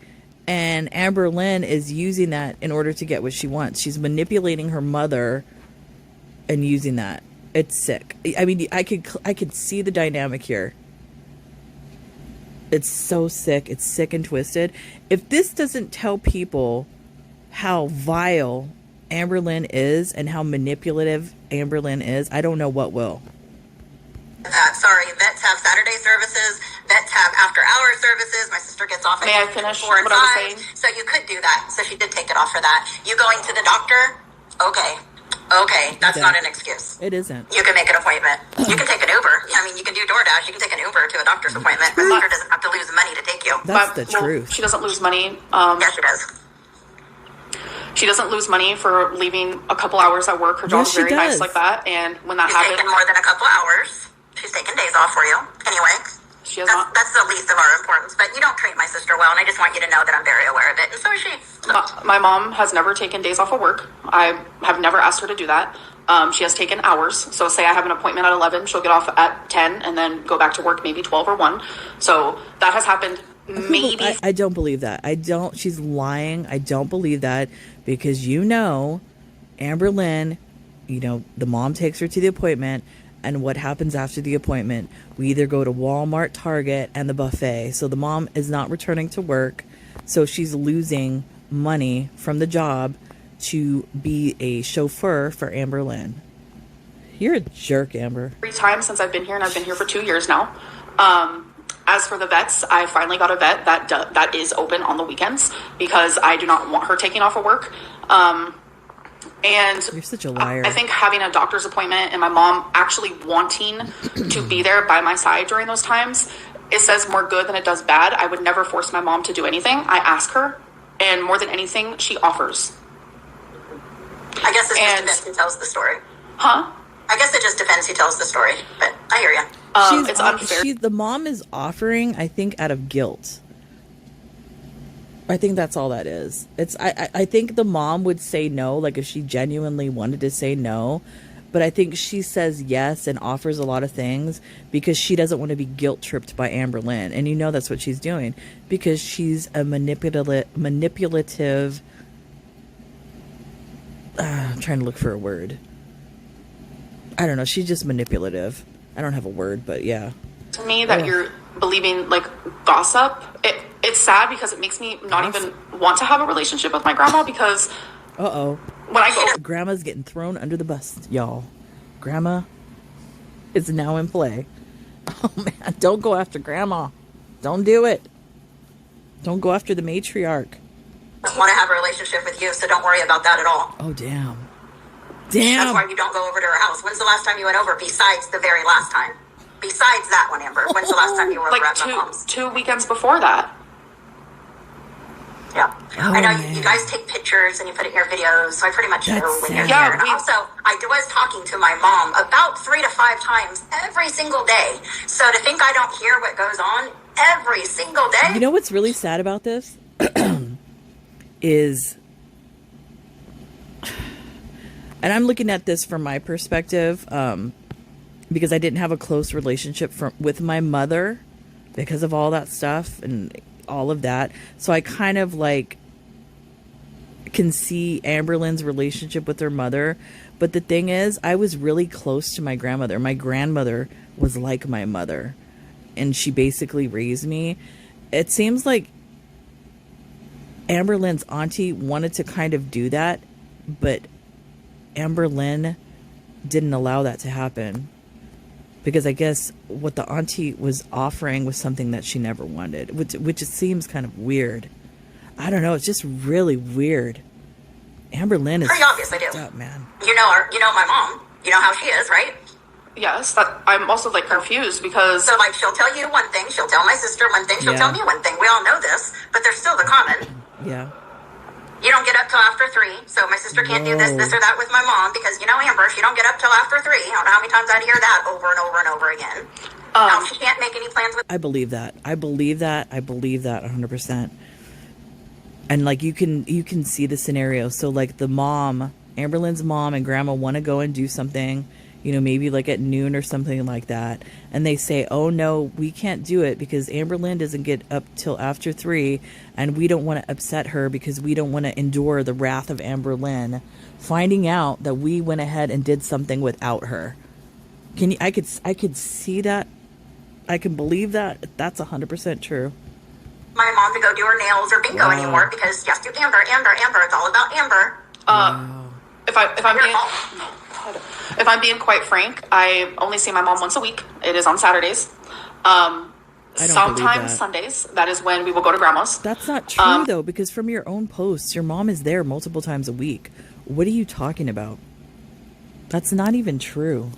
And Amberlynn is using that in order to get what she wants. She's manipulating her mother and using that. It's sick. I mean, I could see the dynamic here. It's so sick. It's sick and twisted. If this doesn't tell people how vile Amberlynn is and how manipulative Amberlynn is, I don't know what will. Sorry, vets have Saturday services. Vets have after-hour services. My sister gets off at May I finish 4 and what I was 5. saying? So you could do that. So she did take it off for that. You going to the doctor? Okay, that's not an excuse. It isn't. You can make an appointment. You can take an Uber. I mean, you can do DoorDash. You can take an Uber to a doctor's appointment. My sister doesn't have to lose money to take you. That's the truth. She doesn't lose money. Yes, she does. She doesn't lose money for leaving a couple hours at work. Her job's Yes, she very nice does. like that. And when that She's taken happens, more than a couple hours. She's taken days off for you. Anyway, she has not. that's the least of our importance. But you don't treat my sister well, and I just want you to know that I'm very aware of it. And so is she. My mom has never taken days off of work. I have never asked her to do that. She has taken hours. So say I have an appointment at 11, she'll get off at 10 and then go back to work maybe 12 or 1. So that has happened maybe. I don't believe that. She's lying. I don't believe that, because Amberlynn, the mom takes her to the appointment, and what happens after the appointment? We either go to Walmart, Target, and the buffet. So the mom is not returning to work. So she's losing money from the job to be a chauffeur for Amberlynn. You're a jerk, Amber. 3 times since I've been here, and I've been here for 2 years now. As for the vets, I finally got a vet that is open on the weekends because I do not want her taking off of work. And You're such a liar. I think having a doctor's appointment and my mom actually wanting to be there by my side during those times, it says more good than it does bad. I would never force my mom to do anything. I ask her, and more than anything, she offers. I guess it just depends who tells the story. Huh? I guess it just depends who tells the story, but I hear you. It's unfair. The mom is offering, I think, out of guilt. I think that's all that is. I think the mom would say no, like if she genuinely wanted to say no. But I think she says yes and offers a lot of things because she doesn't want to be guilt tripped by Amberlynn. And you know that's what she's doing because she's a manipulative. I'm trying to look for a word. I don't know. She's just manipulative. I don't have a word, but yeah. To me, that you're believing like gossip. It's sad because it makes me not even want to have a relationship with my grandma because. When I go, Grandma's getting thrown under the bus, y'all. Grandma is now in play. Oh man, don't go after Grandma. Don't do it. Don't go after the matriarch. I want to have a relationship with you, so don't worry about that at all. Oh damn. That's why you don't go over to her house. When's the last time you went over? Besides the very last time. Besides that one, Amber. When's the last time you were over at my mom's? 2 weekends before that. Yeah. Oh, I know you guys take pictures and you put it in your videos, so I pretty much know when you're there. And also, I was talking to my mom about 3 to 5 times every single day. So to think I don't hear what goes on every single day. You know what's really sad about this? is, and I'm looking at this from my perspective, because I didn't have a close relationship with my mother because of all that stuff and all of that. So I kind of like can see Amberlynn's relationship with her mother. But the thing is, I was really close to my grandmother. My grandmother was like my mother, and she basically raised me. It seems like Amberlynn's auntie wanted to kind of do that, but Amberlynn didn't allow that to happen. Because I guess what the auntie was offering was something that she never wanted, which it seems kind of weird. I don't know. It's just really weird. Amberlynn is pretty obvious, I do. Up, man. You know her. You know my mom. You know how she is, right? Yes. I'm also like confused because so like she'll tell you one thing, she'll tell my sister one thing, she'll tell me one thing. We all know this, but there's still the common. Yeah. You don't get up till after 3, so my sister can't do this or that with my mom because, you know, Amber, she don't get up till after 3. I don't know how many times I'd hear that over and over and over again. Now, she can't make any plans with... I believe that. I believe that 100%. And, like, you can see the scenario. So, like, the mom, Amberlynn's mom and grandma want to go and do something, you know, maybe, like, at noon or something like that. And they say, oh, no, we can't do it because Amberlynn doesn't get up till after 3, and we don't want to upset her because we don't want to endure the wrath of Amberlynn finding out that we went ahead and did something without her. I could see that. I can believe that. That's 100% true. My mom to go do her nails or bingo anymore because just do Amber. It's all about Amber. If I'm being quite frank, I only see my mom once a week. It is on Saturdays. Sometimes Sundays. That is when we will go to grandma's. That's not true though, because from your own posts, your mom is there multiple times a week. What are you talking about? That's not even true.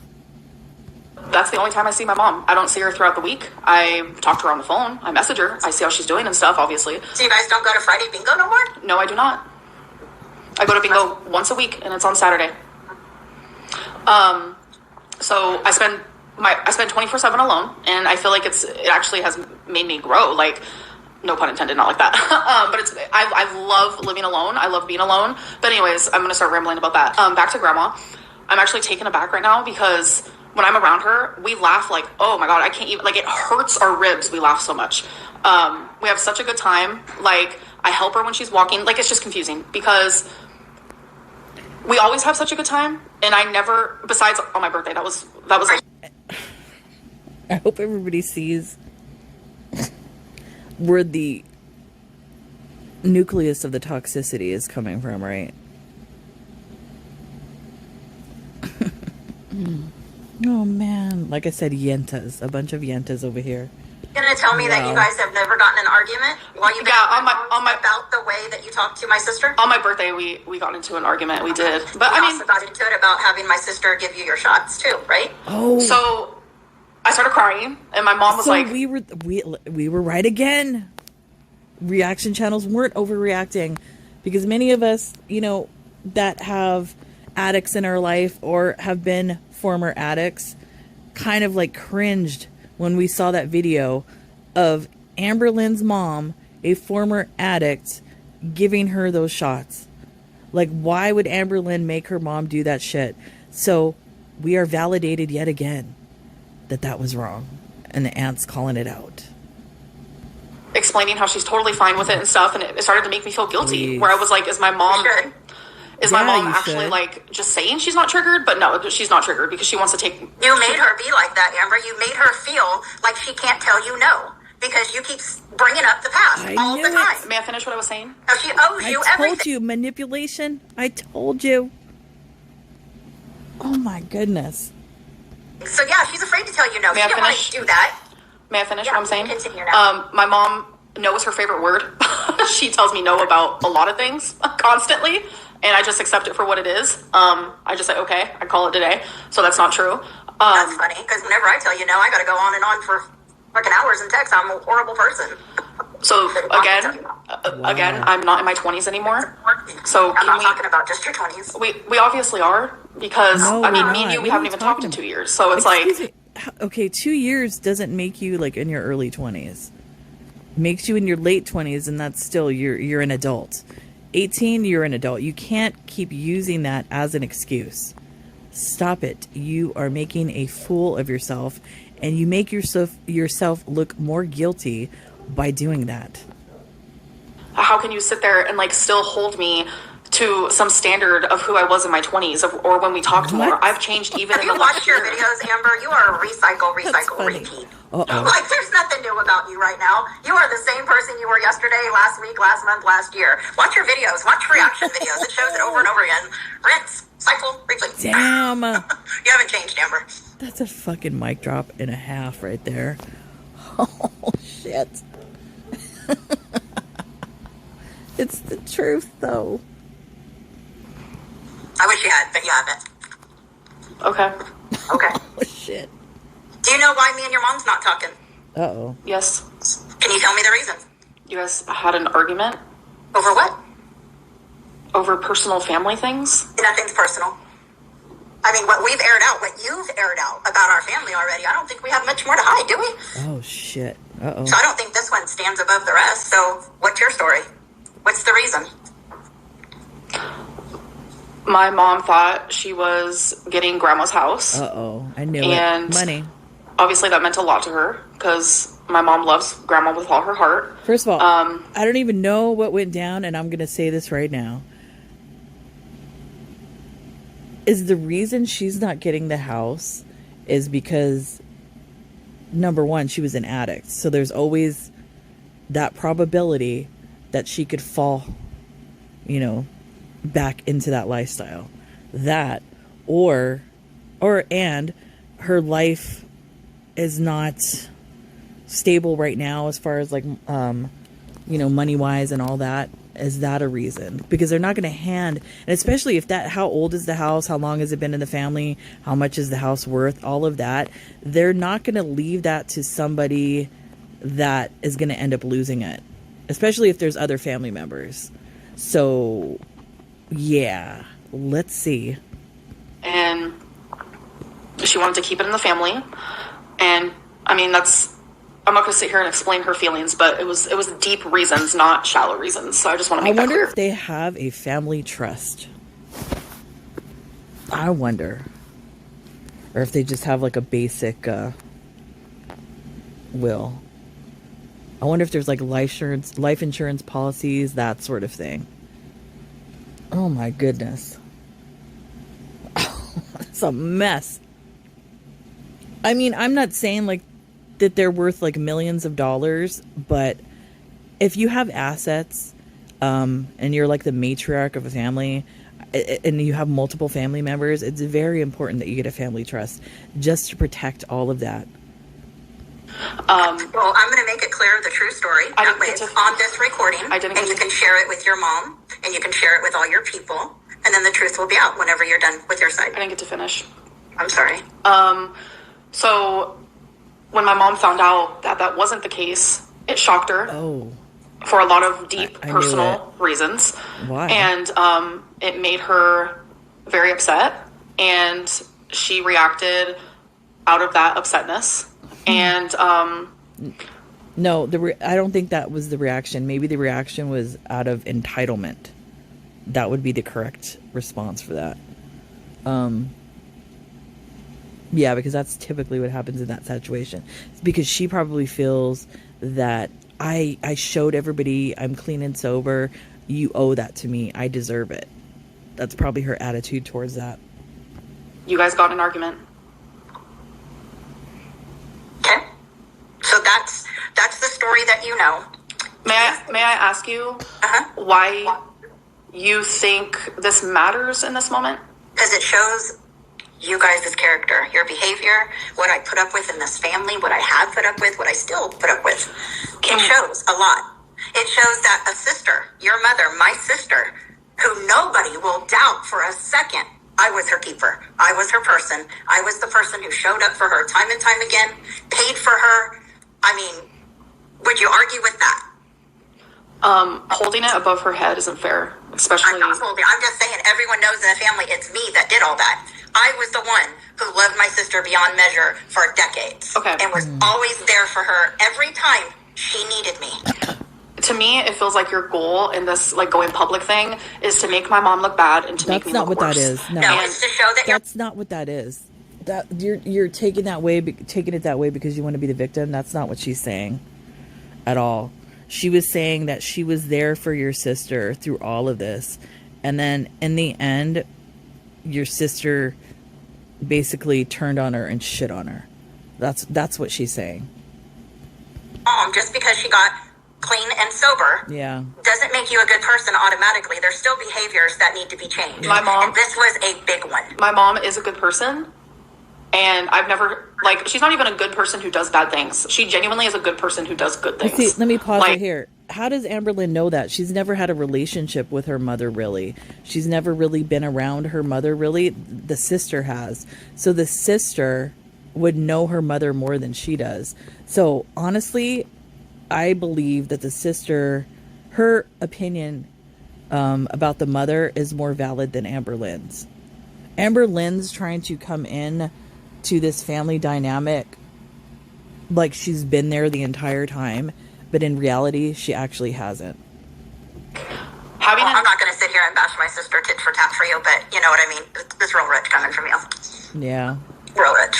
That's the only time I see my mom. I don't see her throughout the week. I talk to her on the phone. I message her. I see how she's doing and stuff, obviously. So you guys don't go to Friday bingo no more? No, I do not. I go to bingo once a week, and it's on Saturday. So I spend 24/7 alone, and I feel like it actually has made me grow. Like, no pun intended, not like that. But I love living alone. I love being alone. But anyways, I'm gonna start rambling about that. Back to grandma. I'm actually taken aback right now because when I'm around her, we laugh like, oh my God, I can't even, like, it hurts our ribs. We laugh so much. We have such a good time. Like, I help her when she's walking. Like, it's just confusing because we always have such a good time. And I never, besides on my birthday, that was like, I hope everybody sees where the nucleus of the toxicity is coming from, right? Oh man, like I said, yentas, a bunch of yentas over here. You're gonna tell me that you guys have never gotten in an argument while you've been about the way that you talked to my sister? On my birthday, we got into an argument. We did, but I also got into it about having my sister give you your shots too, right? Oh, so I started crying, and my mom was so like, we were right again. Reaction channels weren't overreacting, because many of us, you know, that have addicts in our life or have been former addicts, kind of like cringed when we saw that video of Amberlynn's mom, a former addict, giving her those shots. Like, why would Amberlynn make her mom do that shit? So we are validated yet again that was wrong, and the aunt's calling it out, explaining how she's totally fine with it and stuff, and it started to make me feel guilty. Please. Where I was like, is my mom Yeah, actually should. like just saying she's not triggered? But no, she's not triggered because she wants to take. You made her be like that, Amber. You made her feel like she can't tell you no because you keep bringing up the past all the time. May I finish what I was saying? Now she owes you I told everything. you, manipulation. I told you. Oh my goodness. So yeah, she's afraid to tell you no. May She I didn't want finish? to do that. May I finish Yeah, what I'm saying? continue now. My mom, no is her favorite word. She tells me no about a lot of things constantly, and I just accept it for what it is. I just say, okay, I call it today. So that's not true. That's funny because whenever I tell you no, I got to go on and on for fucking hours and text. I'm a horrible person. So again, I'm not in my 20s anymore. So I'm not talking about just your 20s. we obviously are, because No, I mean, we're me and not. you, we What are haven't you even talked in talking 2 years. So it's Excuse like, me. Okay, 2 years doesn't make you like in your early 20s. Makes you in your late 20s, and that's still you're an adult. 18, you're an adult. You can't keep using that as an excuse. Stop it. You are making a fool of yourself, and you make yourself look more guilty by doing that. how can you sit there and like still hold me to some standard of who I was in my 20s, or when we talked more? What? I've changed even Have in you the watched last your year. videos, Amber? You are a recycle, funny. repeat. Uh-oh. Like, there's nothing new about you right now. You are the same person you were yesterday, last week, last month, last year. Watch your videos. Watch reaction videos. It shows it over and over again. Rinse, cycle, repeat. Damn. You haven't changed, Amber. That's a fucking mic drop and a half right there. Oh, shit. It's the truth, though. I wish you had, but you haven't. Okay. Okay. Oh, shit. Do you know why me and your mom's not talking? Uh-oh. Yes. Can you tell me the reason? You guys had an argument Over what? over personal family things. Nothing's personal. I mean, what we've aired out, what you've aired out about our family already, I don't think we have much more to hide, do we? Oh, shit. Uh-oh. So I don't think this one stands above the rest. So what's your story? What's the reason? My mom thought she was getting grandma's house. Uh-oh. I knew And it. Money. Obviously that meant a lot to her because my mom loves grandma with all her heart. First of all, I don't even know what went down, and I'm going to say this right now. Is the reason she's not getting the house is because, number one, she was an addict. So there's always that probability that she could fall, you know, back into that lifestyle. That, and her life is not stable right now as far as like, you know, money wise and all that. Is that a reason? Because they're not going to hand, and especially if that, how old is the house? How long has it been in the family? How much is the house worth? All of that. They're not going to leave that to somebody that is going to end up losing it, especially if there's other family members. So, yeah, let's see. And she wanted to keep it in the family. And I mean, I'm not going to sit here and explain her feelings, but it was deep reasons, not shallow reasons. So I just want to make that wonder clear. if they have a family trust. I wonder. Or if they just have like a basic will. I wonder if there's like life insurance policies, that sort of thing. Oh my goodness. It's a mess. I mean, I'm not saying like that they're worth like millions of dollars, but if you have assets, and you're like the matriarch of a family, and you have multiple family members, it's very important that you get a family trust just to protect all of that. Well, I'm going to make it clear the true story. I That didn't way get it's to- on this recording, I didn't and get you to- can share it with your mom, and you can share it with all your people, and then the truth will be out whenever you're done with your side. I didn't get to finish. I'm sorry. So when my mom found out that that wasn't the case, it shocked her Oh, for a lot of deep I knew personal reasons. Why? And it made her very upset, and she reacted out of that upsetness. And no, I don't think that was the reaction. Maybe the reaction was out of entitlement. That would be the correct response for that. Yeah, because that's typically what happens in that situation. It's because she probably feels that I showed everybody I'm clean and sober. You owe that to me. I deserve it. That's probably her attitude towards that. you guys got in an argument. Okay. So that's the story that you know. May I ask you why you think this matters in this moment? Because it shows you guys' character, your behavior, what I put up with in this family, what I have put up with, what I still put up with. It shows a lot. It shows that a sister, your mother, my sister, who nobody will doubt for a second, I was her keeper. I was her person. I was the person who showed up for her time and time again, paid for her. I mean, would you argue with that? Holding it above her head isn't fair, especially. I'm not holding. I'm just saying everyone knows in the family it's me that did all that. I was the one who loved my sister beyond measure for decades. Okay. And was always there for her every time she needed me. To me, it feels like your goal in this like going public thing is to make my mom look bad and to make That's me not look what worse. that is. No, No, it's to show that you're that's not what that is. That you're taking it that way because you want to be the victim. That's not what she's saying at all. She was saying that she was there for your sister through all of this, and then in the end, your sister basically turned on her and shit on her. That's what she's saying. just because she got clean and sober Yeah. doesn't make you a good person automatically. There's still behaviors that need to be changed. My mom- And this was a big one. My mom is a good person, and I've never she's not even a good person who does bad things. She genuinely is a good person who does good things. See, let me pause Like, right here. How does Amberlynn know that? She's never had a relationship with her mother, really. She's never really been around her mother, really. The sister has. So the sister would know her mother more than she does. So honestly, I believe that the sister, her opinion about the mother is more valid than Amberlynn's. Amberlynn's trying to come in to this family dynamic like she's been there the entire time, but in reality, she actually hasn't. having Well, an I'm not going to sit here and bash my sister tit for tat for you, but you know what I mean? It's real rich coming from you. Yeah. Real rich.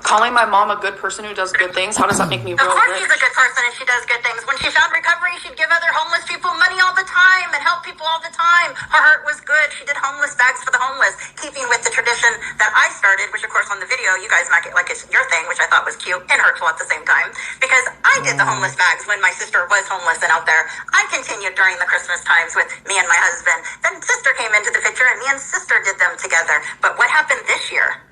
calling my mom a good person who does good things, how does that make me Of real course rich? she's a good person and she does good things. When she found recovery, she'd give other homeless people money all the time and help people all the time. Her heart was good. She did homeless bags for the homeless, keeping with the tradition that I started, which of course on the video you guys might get like it's your thing, which I thought was cute and hurtful at the same time. Because I did the homeless bags when my sister was homeless and out there. I continued during the Christmas times with me and my husband. Then sister came into the picture and me and sister did them together. But what happened this year?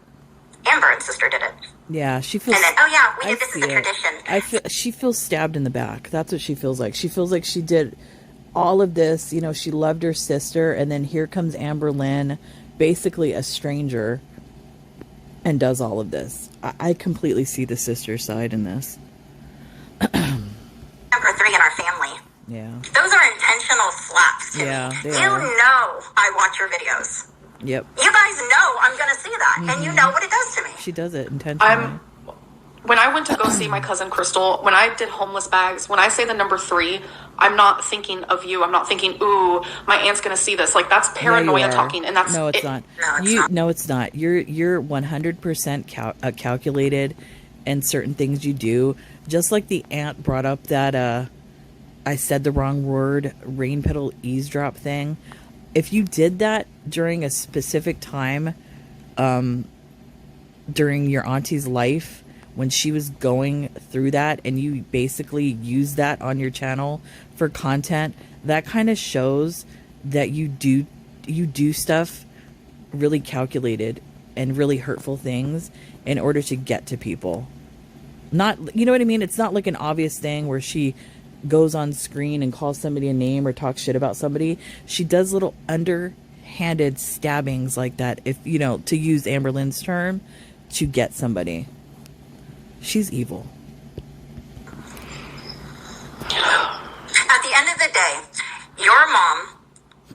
Amber and sister did it. Yeah, she feels. And then, oh yeah, we I did this as see a it. tradition. She feels stabbed in the back. That's what she feels like. She feels like she did all of this. You know, she loved her sister, and then here comes Amberlynn, basically a stranger, and does all of this. I completely see the sister side in this. Number 3 in our family. Yeah. Those are intentional slaps to Yeah, me. they You are. know I watch your videos. Yep. You guys know I'm going to see that. And you know what it does to me. She does it intentionally. When I went to go see my cousin Crystal, when I did homeless bags, when I say the number 3, I'm not thinking of you. I'm not thinking, ooh, my aunt's going to see this. Like, that's paranoia Yeah, you are. talking. And that's no, it's not. No, it's not. No, it's not. You're 100% calculated in certain things you do. Just like the aunt brought up that I said the wrong word, rain pedal eavesdrop thing. If you did that during a specific time, during your auntie's life, when she was going through that, and you basically use that on your channel for content, that kind of shows that you do stuff really calculated and really hurtful things in order to get to people. Not, you know what I mean? It's not like an obvious thing where she goes on screen and calls somebody a name or talks shit about somebody. She does little underhanded stabbings like that, if, you know, to use Amberlynn's term, to get somebody. She's evil. At the end of the day, your mom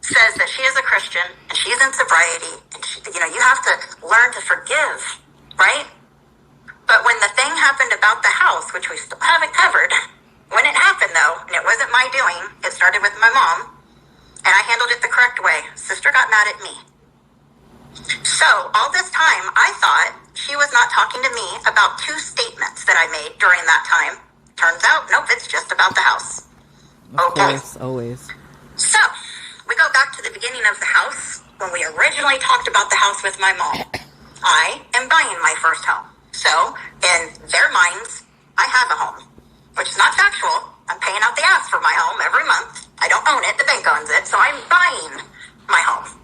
says that she is a Christian and she's in sobriety, and she, you know, you have to learn to forgive, right? But when the thing happened about the house, which we still haven't covered, when it happened though, and it wasn't my doing, it started with my mom, and I handled it the correct way. Sister got mad at me. So all this time, I thought she was not talking to me about two statements that I made during that time. Turns out, nope, it's just about the house. Of course, always. So, we go back to the beginning of the house when we originally talked about the house with my mom. I am buying my first home. So, in their minds, I have a home, which is not factual. I'm paying out the ass for my home every month. I don't own it. The bank owns it. So, I'm buying my home.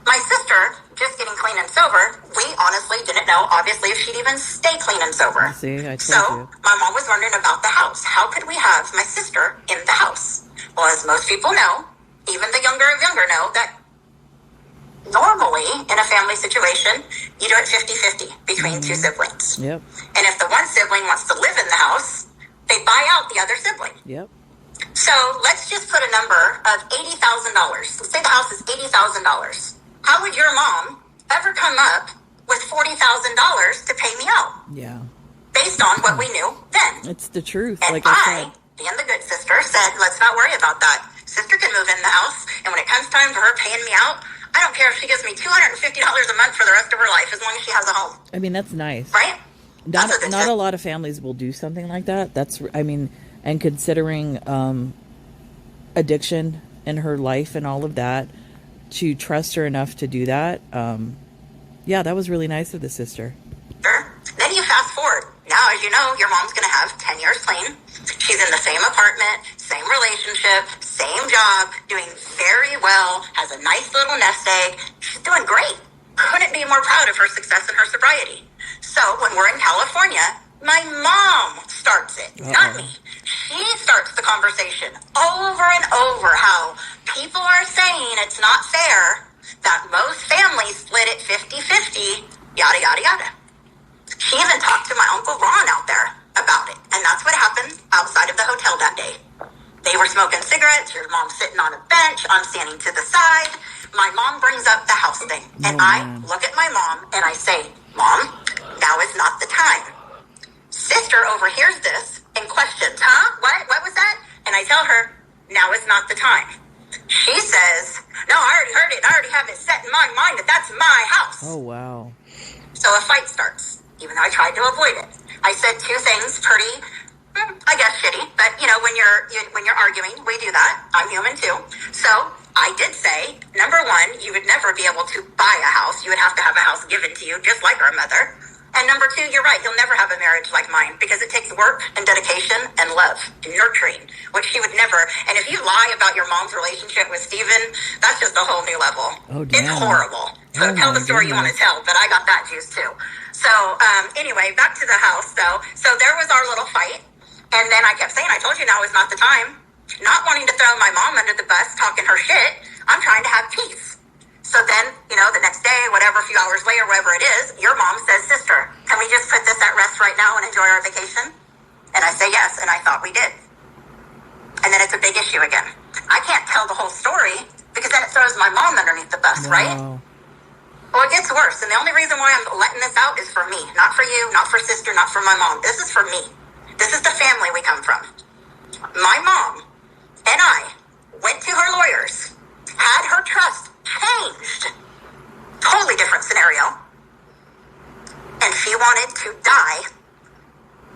My sister, just getting clean and sober, we honestly didn't know, obviously, if she'd even stay clean and sober. See, I told so, you. my mom was wondering about the house. How could we have my sister in the house? Well, as most people know, even the younger of younger know, that normally, in a family situation, you do it 50-50 between two siblings. Yep. And if the one sibling wants to live in the house, they buy out the other sibling. Yep. So, let's just put a number of $80,000. Let's say the house is $80,000. How would your mom ever come up with $40,000 to pay me out? Yeah. Based on what we knew then. It's the truth, And like I said. being the good sister, said, let's not worry about that. Sister can move in the house, and when it comes time for her paying me out, I don't care if she gives me $250 a month for the rest of her life, as long as she has a home. I mean, that's nice. Right? Not a lot of families will do something like that. That's, I mean, and considering addiction in her life and all of that, to trust her enough to do that, yeah, that was really nice of the sister. Sure. Then you fast forward. Now, as you know, your mom's going to have 10 years clean. She's in the same apartment, same relationship, same job, doing very well, has a nice little nest egg. She's doing great. Couldn't be more proud of her success and her sobriety. So when we're in California, my mom starts it, not me. She starts the conversation over and over how people are saying it's not fair that most families split it 50-50, yada, yada, yada. She even talked to my Uncle Ron out there about it. And that's what happened outside of the hotel that day. They were smoking cigarettes. Your mom's sitting on a bench. I'm standing to the side. My mom brings up the house thing. And I look at my mom and I say, Mom, now is not the time. Sister overhears this and questions, huh? What was that? And I tell her, now is not the time. She says, no, I already heard it. I already have it set in my mind that that's my house. Oh, wow. So a fight starts, even though I tried to avoid it. I said two things pretty, I guess, shitty. But, you know, when you're arguing, we do that. I'm human, too. So I did say, number one, you would never be able to buy a house. You would have to have a house given to you, just like our mother. And number two, you're right. You'll never have a marriage like mine because it takes work and dedication and love and nurturing, which she would never. And if you lie about your mom's relationship with Steven, that's just a whole new level. Oh, damn. It's horrible. So tell the story you want to tell, but I got that juice too. So anyway, back to the house though. So there was our little fight. And then I kept saying, I told you now is not the time. Not wanting to throw my mom under the bus, talking her shit. I'm trying to have peace. So then, you know, the next day, whatever, a few hours later, whatever it is, your mom says, sister, can we just put this at rest right now and enjoy our vacation? And I say yes, and I thought we did. And then it's a big issue again. I can't tell the whole story because then it throws my mom underneath the bus, right? Well, it gets worse. And the only reason why I'm letting this out is for me. Not for you, not for sister, not for my mom. This is for me. This is the family we come from. My mom and I went to her lawyers, had her trust changed. Totally different scenario. And she wanted to die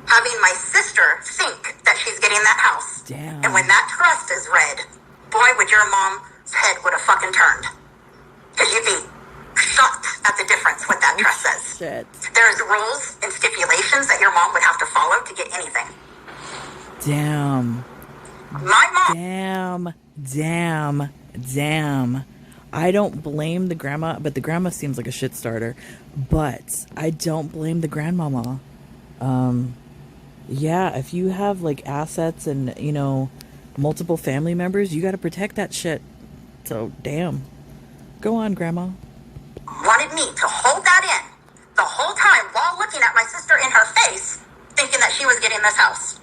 having my sister think that she's getting that house. Damn. And when that trust is read, boy, would your mom's head would have fucking turned. Because you'd be shocked at the difference what that trust says. Shit. There's rules and stipulations that your mom would have to follow to get anything. Damn. My mom. Damn. I don't blame the grandma, but the grandma seems like a shit starter. But I don't blame the grandmama. Yeah, if you have like assets and, you know, multiple family members, you got to protect that shit. So, damn. Go on, Grandma. Wanted me to hold that in the whole time while looking at my sister in her face, thinking that she was getting this house.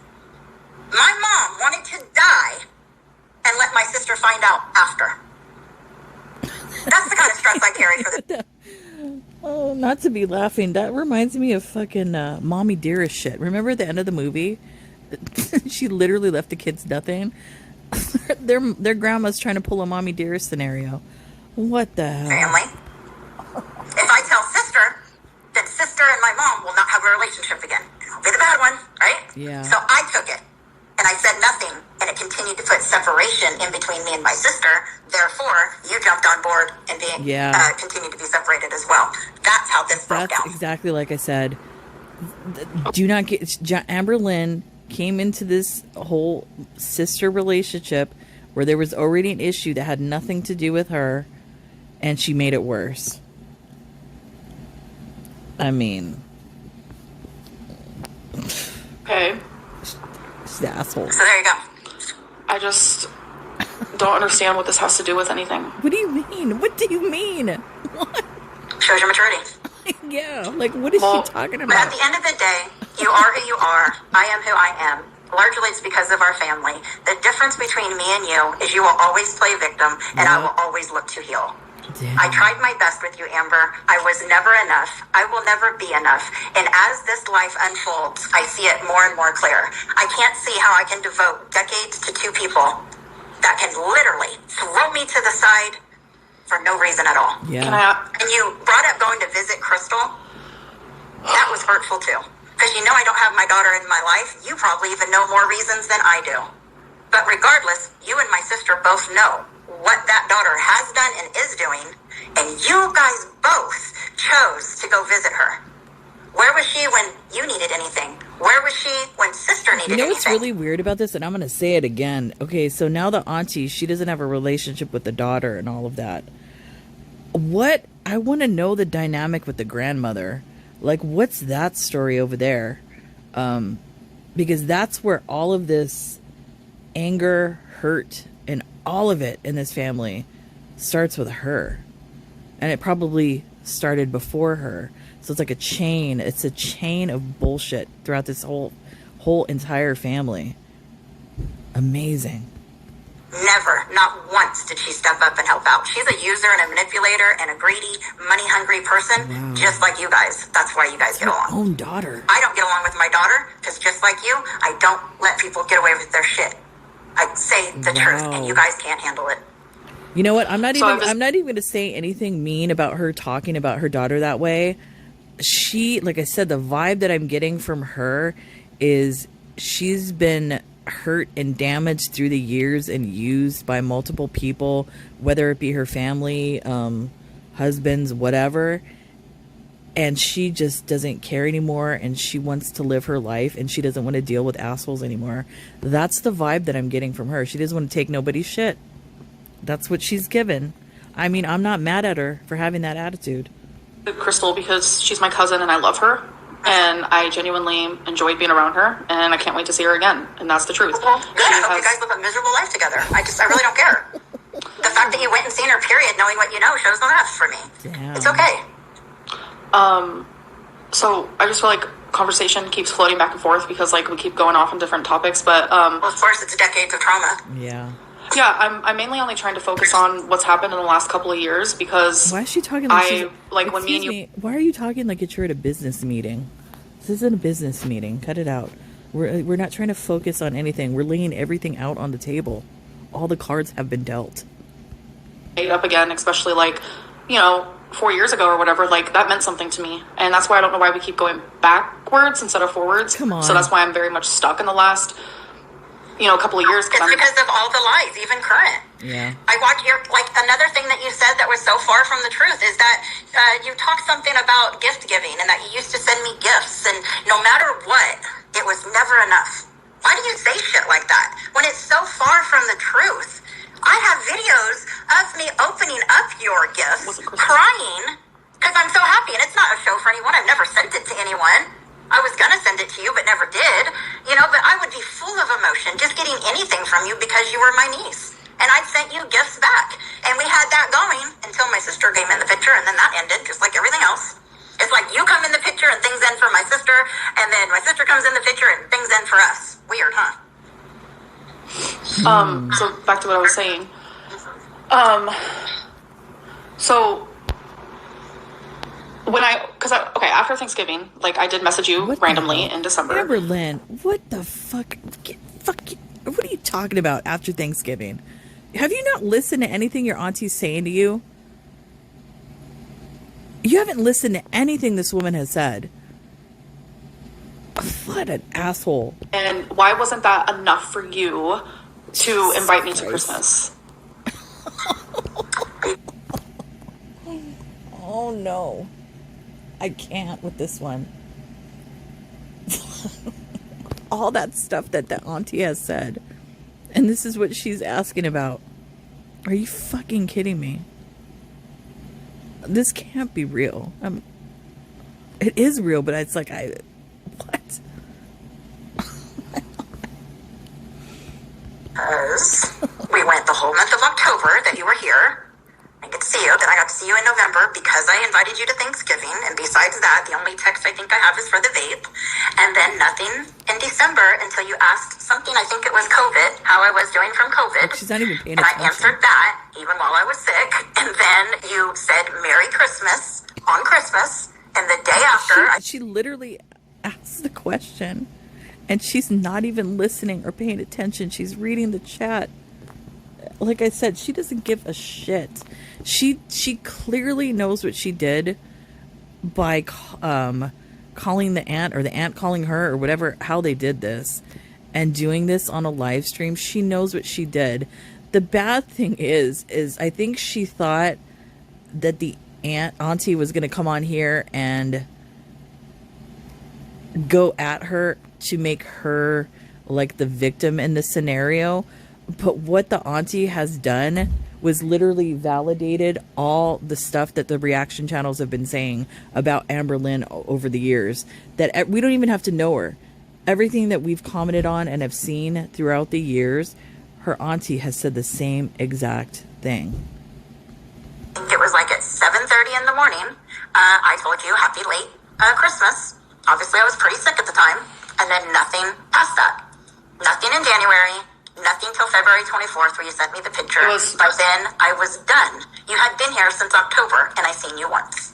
My mom wanted to die and let my sister find out after. That's the kind of stress I carry for this. Oh, not to be laughing. That reminds me of fucking Mommy Dearest shit. Remember at the end of the movie? She literally left the kids nothing. Their grandma's trying to pull a Mommy Dearest scenario. What the hell? Family. If I tell sister, then sister and my mom will not have a relationship again. I'll be the bad one, right? Yeah. So I took it, and I said nothing, and it continued to put separation in between me and my sister. Therefore, you jumped on board and continued to be separated as well. That's how this broke down. That's exactly like I said. Do not get... Amberlynn came into this whole sister relationship where there was already an issue that had nothing to do with her, and she made it worse. I mean... Okay. She's the asshole. So there you go. I just don't understand what this has to do with anything. What do you mean? What do you mean? What? Shows your maturity. Yeah, like what is she talking But at about? the end of the day, you are who you are. I am who I am. Largely, it's because of our family. The difference between me and you is you will always play victim, and I will always look to heal. Damn. I tried my best with you, Amber. I was never enough. I will never be enough. And as this life unfolds, I see it more and more clear. I can't see how I can devote decades to two people that can literally throw me to the side for no reason at all. Yeah. And you brought up going to visit Crystal. That was hurtful too. Because you know I don't have my daughter in my life. You probably even know more reasons than I do. But regardless, you and my sister both know what that daughter has done and is doing. And you guys both chose to go visit her. Where was she when you needed anything? Where was she when sister needed anything? You know what's really weird about this? And I'm going to say it again. Okay, so now the auntie, she doesn't have a relationship with the daughter and all of that. What? I want to know the dynamic with the grandmother. Like, what's that story over there? Because that's where all of this anger, hurt, and all of it in this family starts with her. And it probably started before her. So it's like a chain. It's a chain of bullshit throughout this whole entire family. Amazing. Never, not once did she step up and help out. She's a user and a manipulator and a greedy, money-hungry person, just like you guys. That's why you guys get along. Own daughter. I don't get along with my daughter because just like you, I don't let people get away with their shit. I say the truth, and you guys can't handle it. You know what? I'm not even going to say anything mean about her talking about her daughter that way. She, like I said, the vibe that I'm getting from her is she's been hurt and damaged through the years and used by multiple people, whether it be her family, husbands, whatever. And she just doesn't care anymore, and she wants to live her life, and she doesn't want to deal with assholes anymore. That's the vibe that I'm getting from her. She doesn't want to take nobody's shit. That's what she's given. I mean, I'm not mad at her for having that attitude. Crystal, because she's my cousin and I love her, and I genuinely enjoyed being around her, and I can't wait to see her again. And that's the truth. Well, good. I hope you guys live a miserable life together. I really don't care. The fact that you went and seen her, period, knowing what you know, shows no F for me. Damn. It's okay. So I just feel like conversation keeps floating back and forth because like we keep going off on different topics, but Well, of course, it's decades of trauma. Yeah. yeah, I'm mainly only trying to focus on what's happened in the last couple of years because Why is she talking like when me and you why are you talking like you're at a business meeting? This isn't a business meeting. Cut it out. We're not trying to focus on anything. We're laying everything out on the table. All the cards have been dealt. up again, especially like, 4 years ago or whatever, like that meant something to me. And that's why I don't know why we keep going backwards instead of forwards. Come on. So that's why I'm very much stuck in the last, couple of years. It's because of all the lies, even current. Yeah. I watch another thing that you said that was so far from the truth is that you talked something about gift giving and that you used to send me gifts, and no matter what, it was never enough. Why do you say shit like that when it's so far from the truth? I have videos of me opening up your gifts, crying, because I'm so happy, and it's not a show for anyone. I've never sent it to anyone. I was going to send it to you, but never did. You know, but I would be full of emotion just getting anything from you because you were my niece. And I'd sent you gifts back. And we had that going until my sister came in the picture, and then that ended, just like everything else. It's like you come in the picture and things end for my sister, and then my sister comes in the picture and things end for us. Weird, huh? So back to what I was saying. So when after Thanksgiving, like, I did message you randomly in December. Amberlynn, what the fuck? What are you talking about after Thanksgiving? Have you not listened to anything your auntie's saying to you? You haven't listened to anything this woman has said. What an asshole. And why wasn't that enough for you to invite me to Christmas? Oh no. I can't with this one. All that stuff that the auntie has said. And this is what she's asking about. Are you fucking kidding me? This can't be real. It is real, but it's like, what? We went the whole month of October that you were here. I get to see you. Then I got to see you in November because I invited you to Thanksgiving. And besides that, the only text I think I have is for the vape. And then nothing in December until you asked something, I think it was COVID, how I was doing from COVID. She's not even paying attention. And I answered that even while I was sick. And then you said Merry Christmas on Christmas. And the day after... She literally asked the question. And she's not even listening or paying attention. She's reading the chat. Like I said, she doesn't give a shit. She clearly knows what she did by calling the aunt, or the aunt calling her, or whatever, how they did this, and doing this on a live stream. She knows what she did. The bad thing is I think she thought that the auntie was going to come on here and go at her to make her like the victim in this scenario. But what the auntie has done was literally validated all the stuff that the reaction channels have been saying about Amberlynn over the years, that we don't even have to know her. Everything that we've commented on and have seen throughout the years, her auntie has said the same exact thing. I think it was like at 7:30 in the morning. I told you happy late Christmas. Obviously, I was pretty sick at the time. And then nothing past that. Nothing in January. Nothing till February 24th where you sent me the picture. But then I was done. You had been here since October, and I seen you once.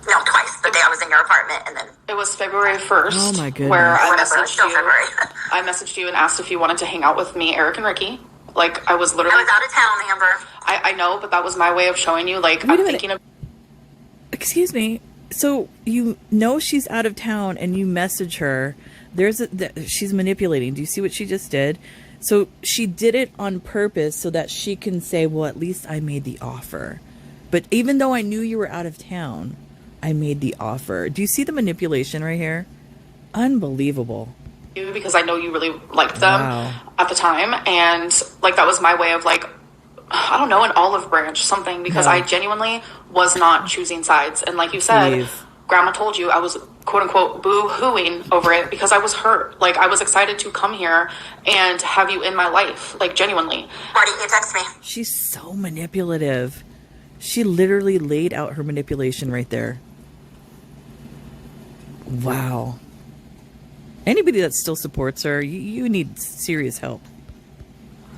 No, twice. The day I was in your apartment, and then... It was February 1st. Oh, my goodness. Where I I messaged you and asked if you wanted to hang out with me, Eric, and Ricky. Like, I was literally... I was out of town, Amber. I know, but that was my way of showing you, like, I'm thinking of... Excuse me. So, you know she's out of town, and you message her. She's manipulating. Do you see what she just did? So she did it on purpose so that she can say, well, at least I made the offer. But even though I knew you were out of town, I made the offer. Do you see the manipulation right here? Unbelievable. Because I know you really liked them at the time. And, like, that was my way of, like, I don't know, an olive branch, something. Because I genuinely was not choosing sides. And like you said, Grandma told you I was, quote unquote, boo-hooing over it because I was hurt. Like, I was excited to come here and have you in my life. Like, genuinely. Why didn't you text me? She's so manipulative. She literally laid out her manipulation right there. Wow. Anybody that still supports her, you need serious help.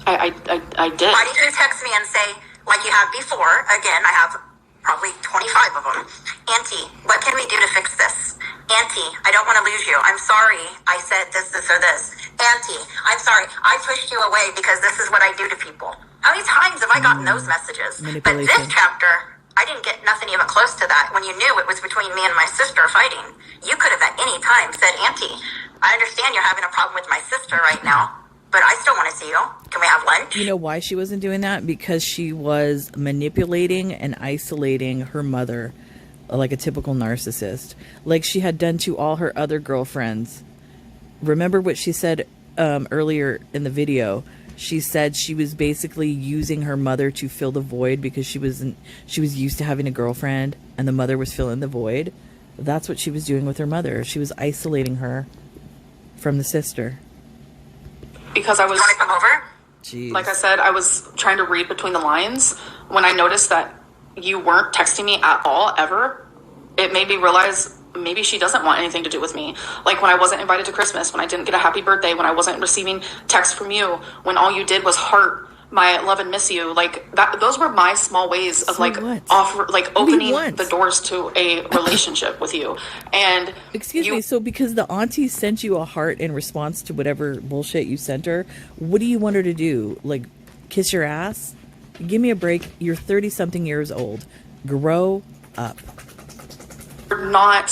I did. Why didn't you text me and say, like you have before, again, I have probably 25 of them. Auntie, what can we do to fix this? Auntie, I don't want to lose you. I'm sorry I said this, or this. Auntie, I'm sorry. I pushed you away because this is what I do to people. How many times have I gotten those messages? But this chapter, I didn't get nothing even close to that. When you knew it was between me and my sister fighting, you could have at any time said, Auntie, I understand you're having a problem with my sister right now, but I still want to see you. Can we have lunch? You know why she wasn't doing that? Because she was manipulating and isolating her mother like a typical narcissist. Like she had done to all her other girlfriends. Remember what she said earlier in the video? She said she was basically using her mother to fill the void because she was used to having a girlfriend and the mother was filling the void. That's what she was doing with her mother. She was isolating her from the sister. because I was... You want to come over? Jeez. Like I said, I was trying to read between the lines. When I noticed that you weren't texting me at all, ever, it made me realize maybe she doesn't want anything to do with me. Like when I wasn't invited to Christmas, when I didn't get a happy birthday, when I wasn't receiving texts from you, when all you did was heart my love and miss you, like that. Those were my small ways of opening the doors to a relationship with you. And excuse me, so because the auntie sent you a heart in response to whatever bullshit you sent her, what do you want her to do? Like kiss your ass? Give me a break. You're 30 something years old. Grow up. You're not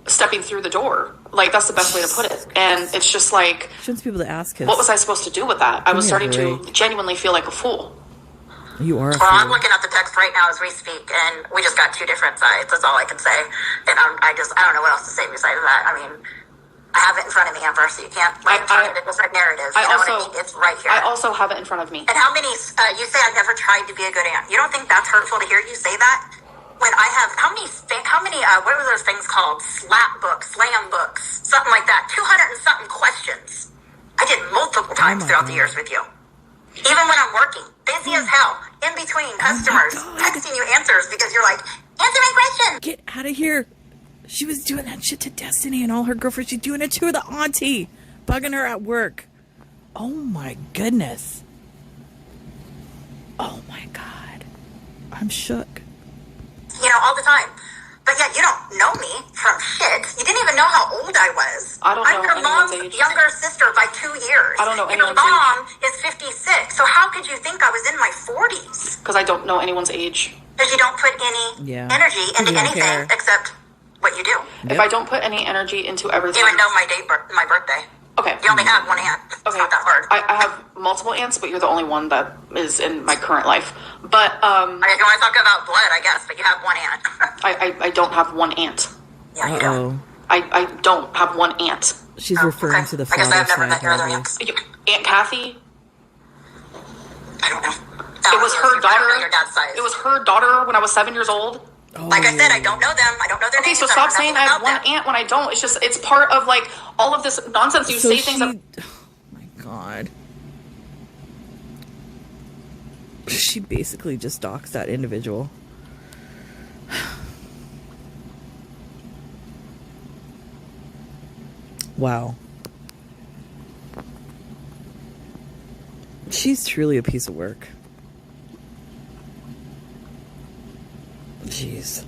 stepping through the door. Like, that's the best way to put it. And it's just like... Shouldn't be able to ask him. What was I supposed to do with that? I was starting to genuinely feel like a fool. You are a Well, fool. I'm looking at the text right now as we speak, and we just got two different sides. That's all I can say. And I don't know what else to say besides that. I mean, I have it in front of me, Amber, so you can't turn it into different narratives. You know what I mean? It's right here. I also have it in front of me. And how many... you say I never tried to be a good aunt. You don't think that's hurtful to hear you say that? When I have, how many, what were those things called? Slap books, slam books, something like that. 200 and something questions. I did multiple times throughout the years with you. Even when I'm working, busy as hell, in between customers, texting you answers because you're like, answer my question. Get out of here. She was doing that shit to Destiny and all her girlfriends. She's doing it to the auntie, bugging her at work. Oh my goodness. Oh my God. I'm shook. You know, all the time. But yet you don't know me from shit. You didn't even know how old I was. I don't know I'm your mom's anyone's age. younger sister by 2 years. I don't know Your anyone's mom is 56. So how could you think I was in my 40s? Because I don't know anyone's age. Because you don't put any energy into anything except what you do. If I don't put any energy into everything... You even know my birthday. Okay. You only have one aunt. It's not that hard. I have multiple aunts, but you're the only one that is in my current life. But I mean, if you want to talk about blood, I guess, but you have one aunt. I don't have one aunt. Yeah, you don't. I don't have one aunt. She's referring to the father I guess I've never side. met your other Probably. aunts. Aunt Kathy? I don't know. It was her daughter. Your dad's side. It was her daughter when I was 7 years old. Like I said, I don't know them. I don't know their Okay, names. so stop saying I have one aunt when I don't. It's just, it's part of like all of this nonsense. You say things that... Oh my God. She basically just doxed that individual. Wow. She's truly a piece of work. Jeez.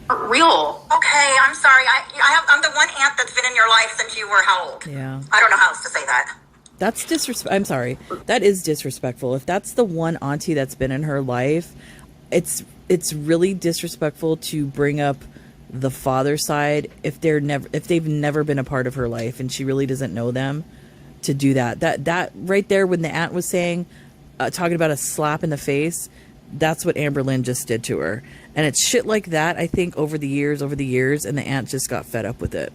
Real. Okay, I'm sorry. I'm the one aunt that's been in your life since you were how old? Yeah. I don't know how else to say that. That's disrespect. I'm sorry. That is disrespectful. If that's the one auntie that's been in her life, it's really disrespectful to bring up the father side if they've never been a part of her life and she really doesn't know them, to do that. That right there, when the aunt was saying, talking about a slap in the face, that's what Amberlynn just did to her. And it's shit like that, I think, over the years, and the aunt just got fed up with it.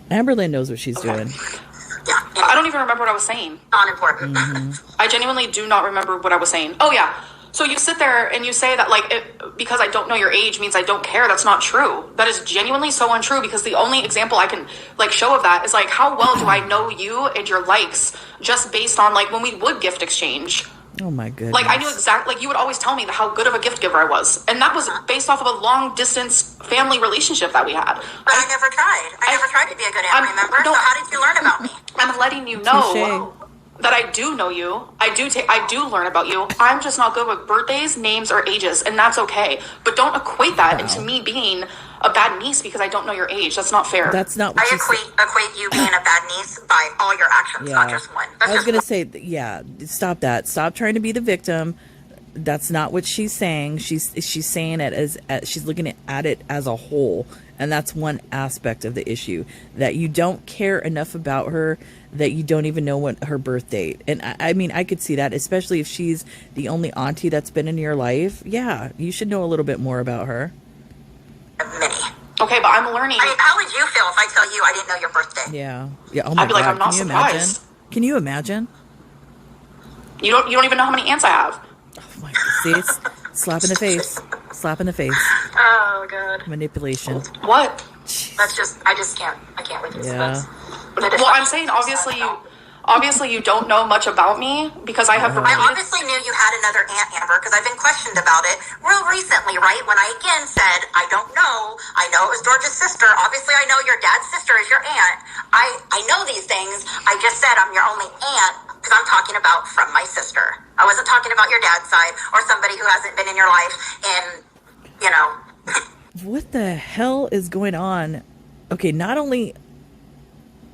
Amberlynn knows what she's doing. Yeah. I don't even remember what I was saying. Not important. I genuinely do not remember what I was saying. Oh, yeah. So you sit there and you say that, like, because I don't know your age means I don't care. That's not true. That is genuinely so untrue, because the only example I can, like, show of that is, like, how well do I know you and your likes just based on, like, when we would gift exchange. Oh my goodness. Like, I knew exactly, like, you would always tell me how good of a gift giver I was. And that was based off of a long distance family relationship that we had. But I never tried. I never tried to be a good aunt, remember? no. So how did you learn about me? I'm letting you know Touché. that I do know you. I do learn about you. I'm just not good with birthdays, names, or ages, and that's okay. But don't equate that into me being a bad niece because I don't know your age. That's not fair. That's not what I she said. equate you being a bad niece by all your actions, not just one. That's I was just going to say, stop that. Stop trying to be the victim. That's not what she's saying. She's saying it as she's looking at it as a whole. And that's one aspect of the issue, that you don't care enough about her, that you don't even know what her birth date. And I mean, I could see that, especially if she's the only auntie that's been in your life. Yeah, you should know a little bit more about her. many. Okay, but I'm learning. I mean, how would you feel if I tell you I didn't know your birthday? Yeah. Oh my I'd be like, God. I'm not Can you surprised. imagine? Can you imagine? You don't even know how many aunts I have. Oh my God. See, slap in the face. Slap in the face. Oh, God. Manipulation. What? That's just, I can't with this. Yeah. Well, I'm saying obviously Obviously, you don't know much about me because I have I repeated. obviously knew you had another aunt, Amber, because I've been questioned about it real recently, right? When I again said, I don't know. I know it was George's sister. Obviously, I know your dad's sister is your aunt. I know these things. I just said I'm your only aunt because I'm talking about from my sister. I wasn't talking about your dad's side or somebody who hasn't been in your life in, you know. What the hell is going on? Okay, not only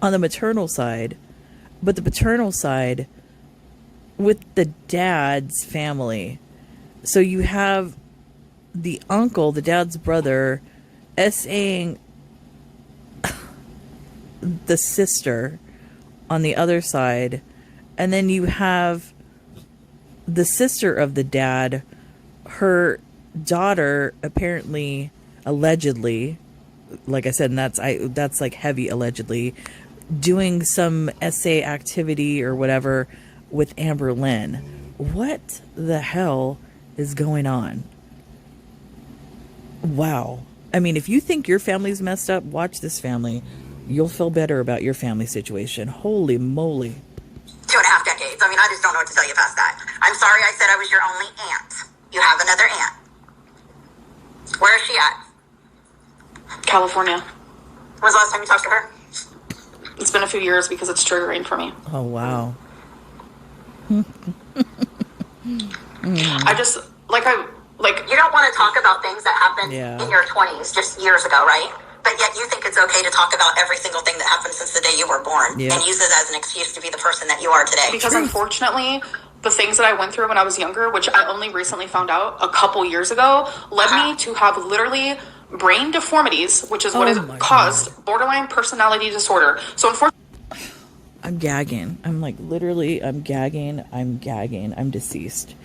on the maternal side, but the paternal side with the dad's family. So you have the uncle, the dad's brother, essaying the sister on the other side. And then you have the sister of the dad, her daughter apparently, allegedly, like I said, and that's like heavy allegedly, doing some essay activity or whatever with Amberlynn. What the hell is going on? Wow. I mean, if you think your family's messed up, watch this family. You'll feel better about your family situation. Holy moly. 2.5 decades. I mean, I just don't know what to tell you past that. I'm sorry I said I was your only aunt. You have another aunt. Where is she at? California. When's the last time you talked to her? It's been a few years because it's triggering for me. Oh, wow. I just, like, You don't want to talk about things that happened Yeah. in your 20s, just years ago, right? But yet you think it's okay to talk about every single thing that happened since the day you were born Yeah. and use it as an excuse to be the person that you are today. because unfortunately, the things that I went through when I was younger, which I only recently found out a couple years ago, led me to have literally brain deformities, which is what Oh has my caused borderline personality disorder. So unfortunately, I'm gagging. I'm like, literally, I'm gagging. I'm deceased.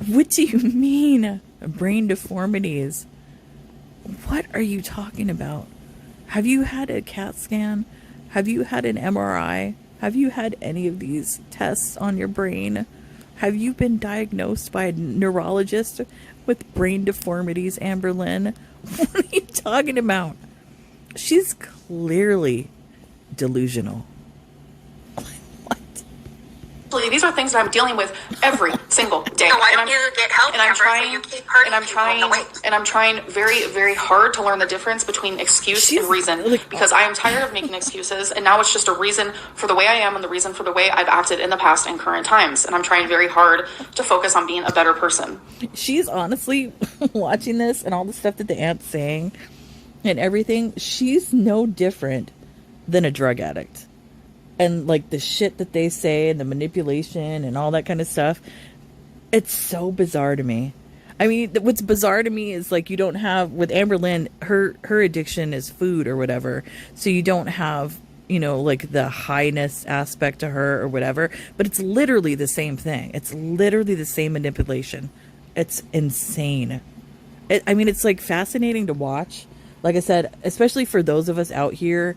What do you mean? Brain deformities? What are you talking about? Have you had a CAT scan? Have you had an MRI? Have you had any of these tests on your brain? Have you been diagnosed by a neurologist with brain deformities, Amberlynn? What are you talking about? She's clearly delusional. these are things that I'm dealing with every single day. So why And don't you get help, and I'm Amber, so trying, you keep hurting and I'm people on trying, the way? and I'm trying very, very hard to learn the difference between excuse and reason, because I am tired of making excuses, and now it's just a reason for the way I am and the reason for the way I've acted in the past and current times, and I'm trying very hard to focus on being a better person. She's honestly watching this and all the stuff that the aunt's saying and everything. She's no different than a drug addict. And like the shit that they say and the manipulation and all that kind of stuff, it's so bizarre to me. I mean, what's bizarre to me is like you don't have, with Amberlynn, her addiction is food or whatever. So you don't have, you know, like the highness aspect to her or whatever. But it's literally the same thing. It's literally the same manipulation. It's insane. I mean, it's like fascinating to watch. Like I said, especially for those of us out here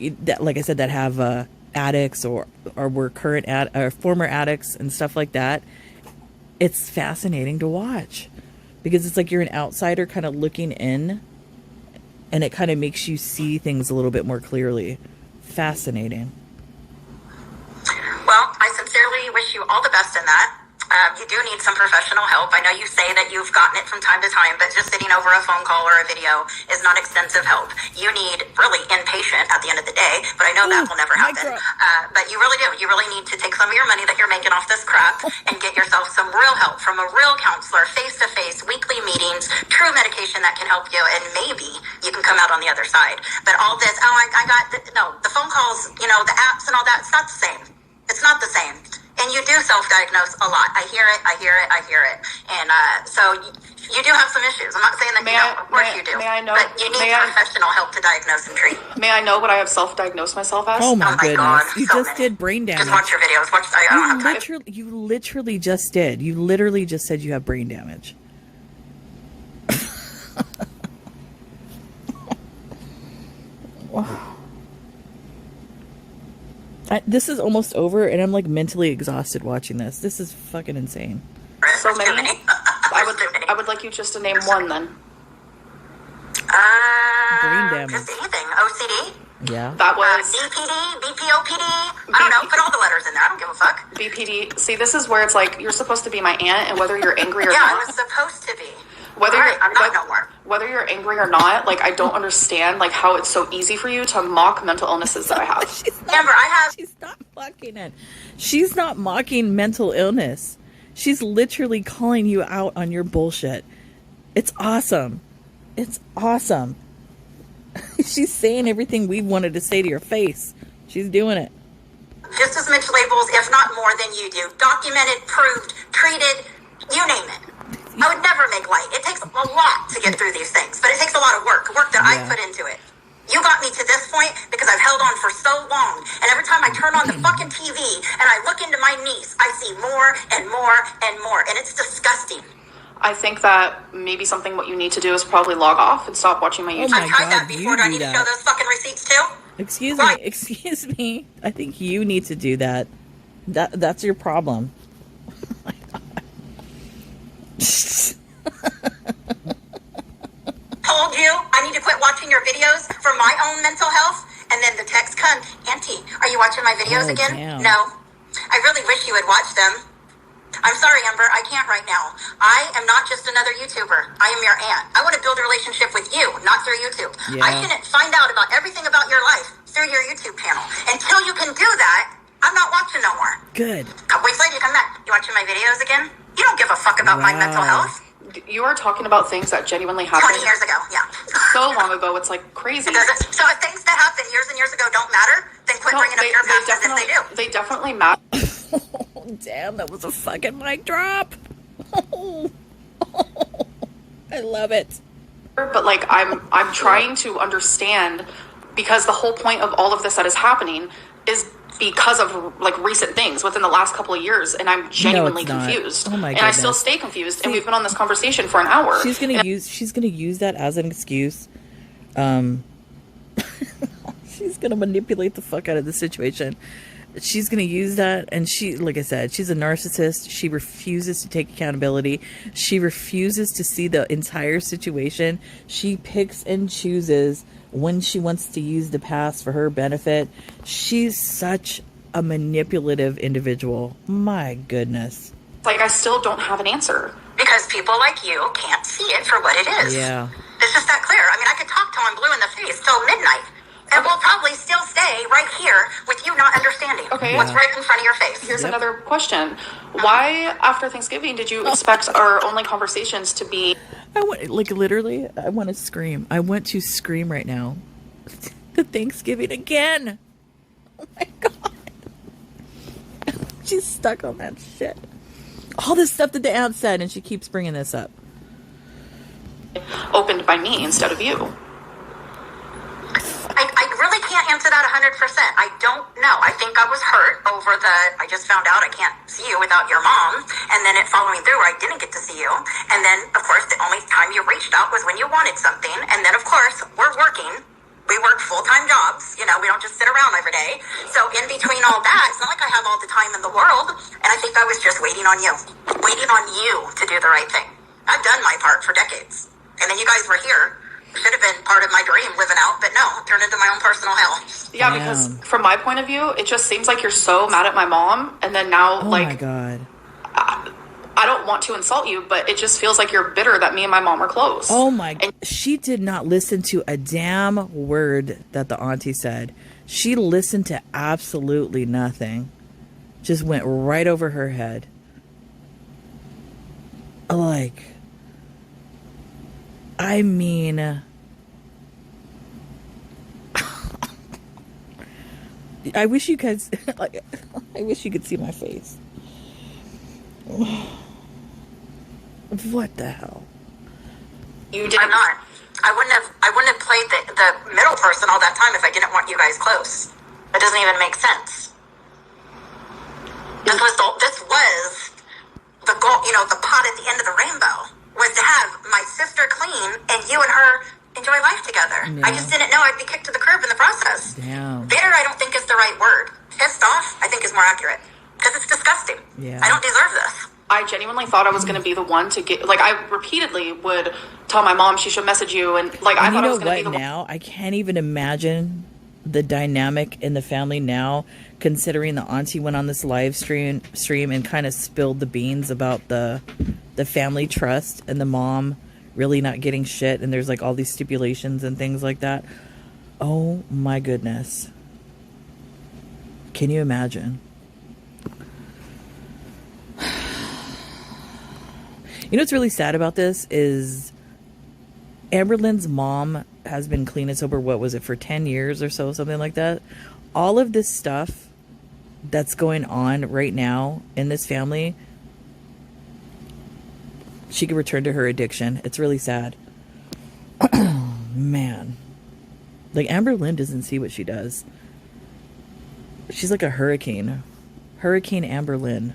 that, like I said, that have addicts or were current or former addicts and stuff like that. It's fascinating to watch because it's like you're an outsider kind of looking in, and it kind of makes you see things a little bit more clearly. Fascinating. Well, I sincerely wish you all the best in that. You do need some professional help. I know you say that you've gotten it from time to time, but just sitting over a phone call or a video is not extensive help. You need really inpatient at the end of the day, but I know that will never happen. But you really do. You really need to take some of your money that you're making off this crap and get yourself some real help from a real counselor, face-to-face, weekly meetings, true medication that can help you, and maybe you can come out on the other side. But all this, the phone calls, you know, the apps and all that, it's not the same. It's not the same. And you do self-diagnose a lot. I hear it. And so you do have some issues. I'm not saying that you don't. Of course you do. May I know? But you need professional help to diagnose and treat. May I know what I have self-diagnosed myself as? Oh my goodness. God, You so just many. did brain damage. Just watch your videos. I don't have time. You literally just did. You literally just said you have brain damage. Wow. This is almost over, and I'm like mentally exhausted watching this. This is fucking insane. So There's too many? many. I would like you just to name one then. Brain damage. Just anything. OCD. Yeah. That was BPD, BPOPD. I don't know. Put all the letters in there. I don't give a fuck. BPD. See, this is where it's like you're supposed to be my aunt, and whether you're angry or Yeah, not, I was supposed to be. whether Right, you're, I'm not no more. whether you're angry or not, like I don't understand like how it's so easy for you to mock mental illnesses that I have. Amber, She's not mocking it. She's not mocking mental illness. She's literally calling you out on your bullshit. It's awesome. It's awesome. She's saying everything we wanted to say to your face. She's doing it. just as much labels, if not more, than you do. Documented, proved, treated, you name it. I would never make light. It takes a lot to get through these things, but it takes a lot of work that I put into it. You got me to this point because I've held on for so long, and every time I turn on the fucking TV and I look into my niece, I see more and more and more, and it's disgusting. I think that maybe something what you need to do is probably log off and stop watching my YouTube. my I've tried God, that before. Do I need to show those fucking receipts too? Excuse Right. me, excuse me. I think you need to do that. That's your problem. Oh my God. Told you I need to quit watching your videos for my own mental health, and then the text comes, Auntie, are you watching my videos Oh, again? damn. No. I really wish you would watch them. I'm sorry, Amber, I can't right now. I am not just another YouTuber. I am your aunt. I want to build a relationship with you, not through YouTube. Yeah. I shouldn't find out about everything about your life through your YouTube channel. Until you can do that, I'm not watching no more. Good. Wait till you come back. You watching my videos again? You don't give a fuck about my mental health. You are talking about things that genuinely 20 happened years ago, yeah. so long ago. It's like crazy. So if things that happened years and years ago don't matter, then quit No, bringing up your past as if they do. They definitely matter. Oh, damn, that was a fucking mic drop. I love it. But like I'm trying to understand, because the whole point of all of this that is happening is because of like recent things within the last couple of years, and I'm genuinely it's not. confused. Oh my and I still goodness. stay confused. And we've been on this conversation for an hour. She's gonna use that as an excuse. She's gonna manipulate the fuck out of the situation. She's gonna use that, and she, like I said, she's a narcissist. She refuses to take accountability. She refuses to see the entire situation. She picks and chooses when she wants to use the past for her benefit. She's such a manipulative individual. My goodness. Like I still don't have an answer. Because people like you can't see it for what it is. Yeah. It's just that clear. I mean, I could talk till I'm blue in the face till midnight. And we'll probably still stay right here with you not understanding what's right in front of your face. Here's another question. Why, after Thanksgiving, did you expect our only conversations to be... I want, like, literally, I want to scream. I want to scream right now. The Thanksgiving again. Oh my God. She's stuck on that shit. All this stuff that the aunt said, and she keeps bringing this up. opened by me instead of you? I really can't answer that 100%. I don't know. I think I was hurt over I just found out I can't see you without your mom, and then it following through where I didn't get to see you. And then, of course, the only time you reached out was when you wanted something. And then, of course, we're working. We work full-time jobs. You know, we don't just sit around every day. So in between all that, it's not like I have all the time in the world. And I think I was just waiting on you to do the right thing. I've done my part for decades. And then you guys were here. Should have been part of my dream living out, but no, it turned into my own personal hell. Yeah, because from my point of view, it just seems like you're so mad at my mom, and then now, Oh like, my God. I don't want to insult you, but it just feels like you're bitter that me and my mom are close. Oh my. She did not listen to a damn word that the auntie said. She listened to absolutely nothing. Just went right over her head. Like, I mean, I wish you guys, like, I wish you could see my face. What the hell? You didn't. I'm not. I wouldn't have played the middle person all that time if I didn't want you guys close. It doesn't even make sense. This was the goal, you know, the pot at the end of the rainbow was to have my sister clean and you and her enjoy life together. Yeah. I just didn't know I'd be kicked to the curb in the process. Damn. Bitter, I don't think is the right word. Pissed off, I think is more accurate. Because it's disgusting. Yeah. I don't deserve this. I genuinely thought I was going to be the one to get, like, I repeatedly would tell my mom she should message you, and, like, I And thought you I was know going to what be the now? I can't even imagine the dynamic in the family now, considering the auntie went on this live stream and kind of spilled the beans about the family trust and the mom really not getting shit, and there's like all these stipulations and things like that. Oh my goodness. Can you imagine? You know what's really sad about this is Amberlynn's mom has been clean and sober, what was it, for 10 years or so, something like that. All of this stuff that's going on right now in this family, she could return to her addiction. It's really sad. Man. Like, Amberlynn doesn't see what she does. She's like a hurricane. Hurricane Amberlynn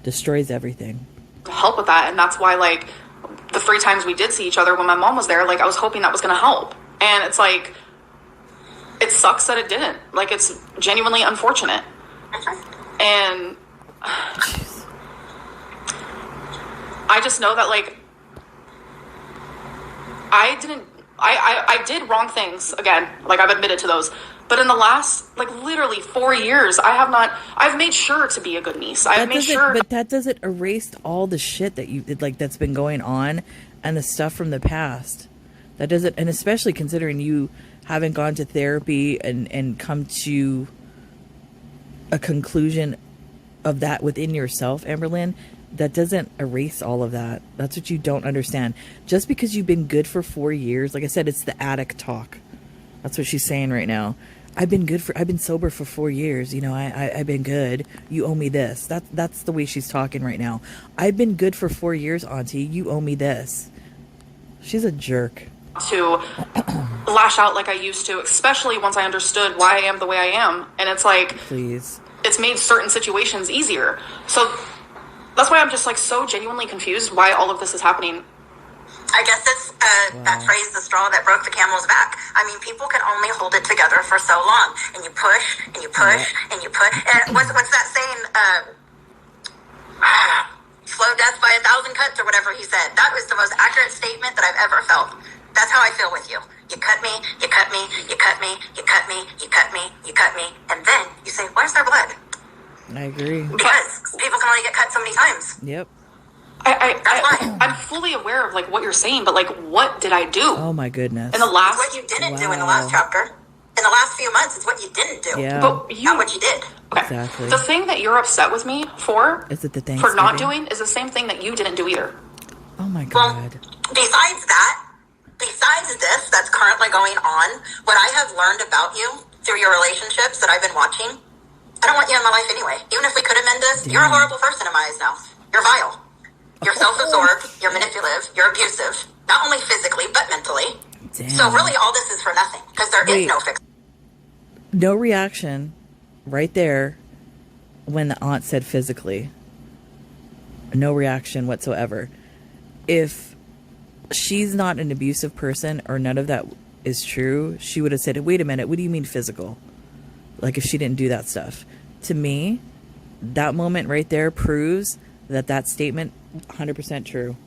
destroys everything. Help with that, and that's why, like, the 3 times we did see each other when my mom was there, like, I was hoping that was going to help. And it's like, it sucks that it didn't. Like, it's genuinely unfortunate. And I just know that, like, I did wrong things again. Like, I've admitted to those. But in the last, like, literally 4 years, I've made sure to be a good niece. I've made sure. But that doesn't erase all the shit that you did, like, that's been going on and the stuff from the past. That doesn't, and especially considering you haven't gone to therapy and come to a conclusion of that within yourself, Amberlynn, that doesn't erase all of that. That's what you don't understand. Just because you've been good for 4 years, like I said, it's the addict talk. That's what she's saying right now. I've been sober for 4 years. You know, I've been good. You owe me this. That's the way she's talking right now. I've been good for 4 years, auntie. You owe me this. She's a jerk. To lash out like I used to, especially once I understood why I am the way I am. And it's like, please, it's made certain situations easier. So that's why I'm just, like, so genuinely confused why all of this is happening. I guess it's that phrase, the straw that broke the camel's back. I mean, people can only hold it together for so long, and you push, and you push, and you push. And what's that saying? Slow death by 1,000 cuts, or whatever he said. That was the most accurate statement that I've ever felt. That's how I feel with you. You cut me, you cut me, you cut me, you cut me, you cut me, you cut me, and then you say, "Where's their blood?" I agree. Because people can only get cut so many times. Yep. I'm fully aware of, like, what you're saying, but, like, what did I do? Oh my goodness. In the last, what you didn't do in the last chapter. In the last few months, it's what you didn't do. Yeah. But not what you did. Okay. Exactly. The thing that you're upset with me for, is it the thing for not doing, is the same thing that you didn't do either. Oh my Well, god. besides this that's currently going on, what I have learned about you through your relationships that I've been watching, I don't want you in my life anyway. Even if we could amend this, you're a horrible person in my eyes now. You're vile. You're self-absorbed. You're manipulative. You're abusive. Not only physically, but mentally. Damn. So really all this is for nothing, because there is no fix. No reaction right there when the aunt said physically. No reaction whatsoever. If she's not an abusive person or none of that is true, she would have said, wait a minute, what do you mean physical? Like, if she didn't do that stuff. To me, that moment right there proves that statement 100% true.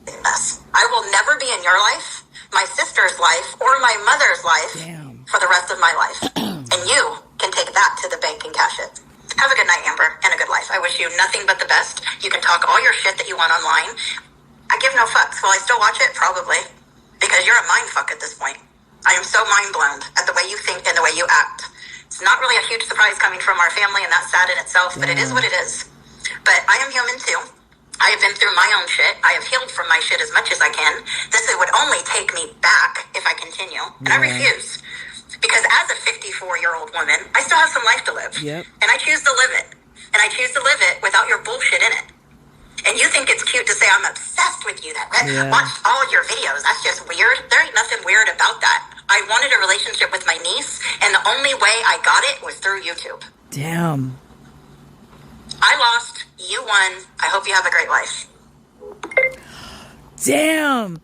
I will never be in your life, my sister's life, or my mother's life. Damn. For the rest of my life. And you can take that to the bank and cash it. Have a good night, Amber, and a good life. I wish you nothing but the best. You can talk all your shit that you want online. I give no fucks. Will I still watch it? Probably. Because you're a mind fuck at this point. I am so mind blown at the way you think and the way you act. It's not really a huge surprise coming from our family, and that's sad in itself, but it is what it is. But I am human too. I have been through my own shit. I have healed from my shit as much as I can. This would only take me back if I continue. And I refuse. Because as a 54-year-old woman, I still have some life to live. Yep. And I choose to live it. And I choose to live it without your bullshit in it. And you think it's cute to say I'm obsessed with you, that watched all your videos. That's just weird. There ain't nothing weird about that. I wanted a relationship with my niece, and the only way I got it was through YouTube. Damn. I lost. You won. I hope you have a great life. Damn.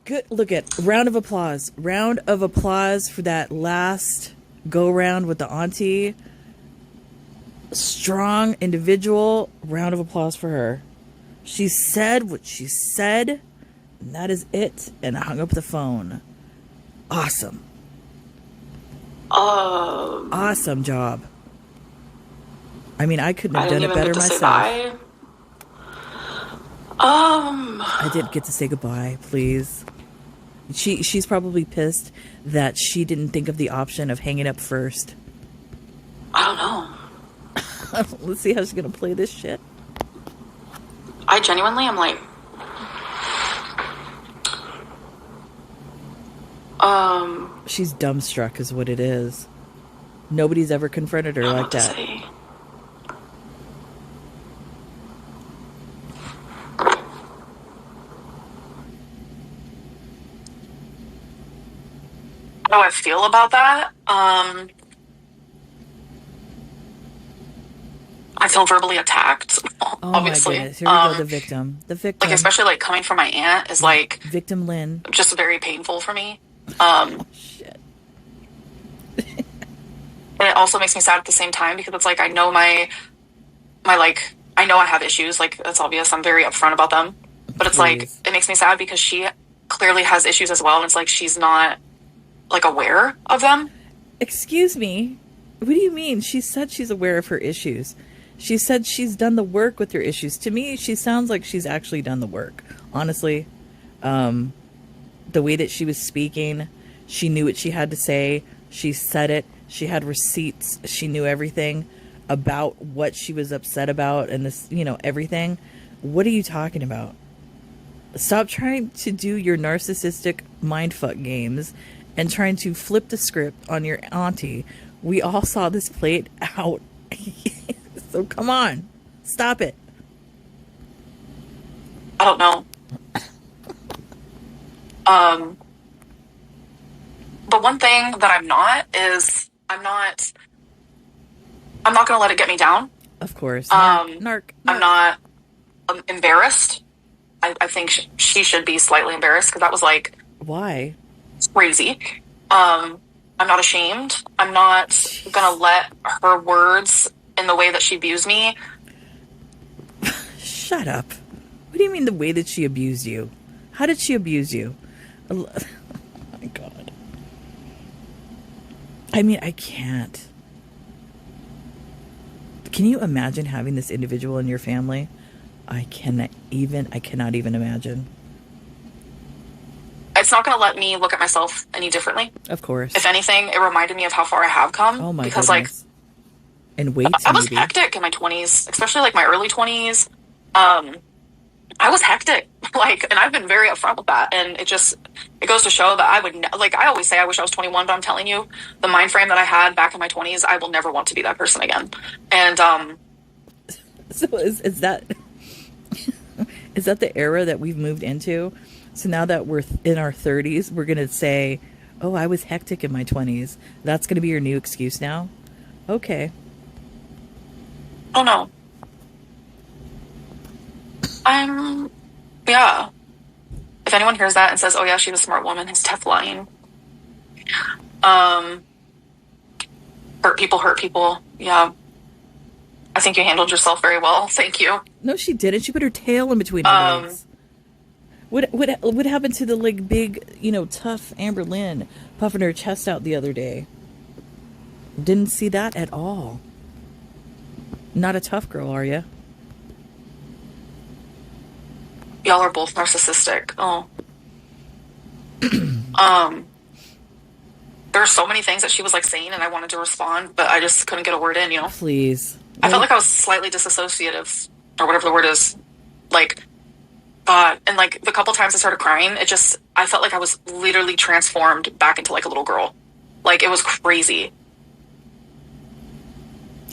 Good. Look at round of applause. Round of applause for that last go round with the auntie. Strong individual. Round of applause for her. She said what she said, and that is it. And I hung up the phone. Awesome. Awesome job. I mean, I couldn't I have didn't done it even better get to say myself. bye. I didn't get to say goodbye, please. She's probably pissed that she didn't think of the option of hanging up first. I don't know. Let's see how she's gonna play this shit. I genuinely am like, She's dumbstruck is what it is. Nobody's ever confronted her I don't know like what to that. say. How do I feel about that? I feel verbally attacked, Oh obviously. my goodness. Here we go, the victim. The victim. Like, especially, like, coming from my aunt is, like, Victim Lynn. just very painful for me. Shit. And it also makes me sad at the same time because it's like, I know like, I know I have issues. Like, that's obvious. I'm very upfront about them. But it's like, Please. it makes me sad because she clearly has issues as well. And it's like, she's not, like, aware of them. Excuse me. What do you mean? She said she's aware of her issues. She said she's done the work with her issues. To me, she sounds like she's actually done the work. Honestly, the way that she was speaking, she knew what she had to say. She said it. She had receipts. She knew everything about what she was upset about and this, everything. What are you talking about? Stop trying to do your narcissistic mindfuck games and trying to flip the script on your auntie. We all saw this played out. So come on, stop it. I don't know. But one thing that I'm not is I'm not going to let it get me down. Of course. I'm not embarrassed. I think she should be slightly embarrassed because that was like Why? crazy. I'm not ashamed. I'm not going to let her words in the way that she abused me. Shut up. What do you mean the way that she abused you? How did she abuse you? Oh my God. I mean, I can't. Can you imagine having this individual in your family? I cannot even imagine. It's not going to let me look at myself any differently. Of course. If anything, it reminded me of how far I have come. Oh my because goodness. And wait, I was maybe. hectic in my 20s, especially like my early 20s. I was hectic, and I've been very upfront with that. And it goes to show that I would, I always say I wish I was 21, but I'm telling you, the mind frame that I had back in my 20s, I will never want to be that person again. And, So is that is that the era that we've moved into? So now that we're in our 30s, we're going to say, oh, I was hectic in my 20s. That's going to be your new excuse now? Okay. oh no. Yeah. If anyone hears that and says, oh yeah, she's a smart woman, it's tough lying. Hurt people. Yeah. I think you handled yourself very well. Thank you. No, she didn't. She put her tail in between her legs. What happened to the big, tough Amberlynn puffing her chest out the other day? Didn't see that at all. Not a tough girl, are you? Y'all are both narcissistic. Oh. There were so many things that she was saying and I wanted to respond, but I just couldn't get a word in, Please. I felt like I was slightly disassociative or whatever the word is. And the couple times I started crying, I felt like I was literally transformed back into a little girl. It was crazy.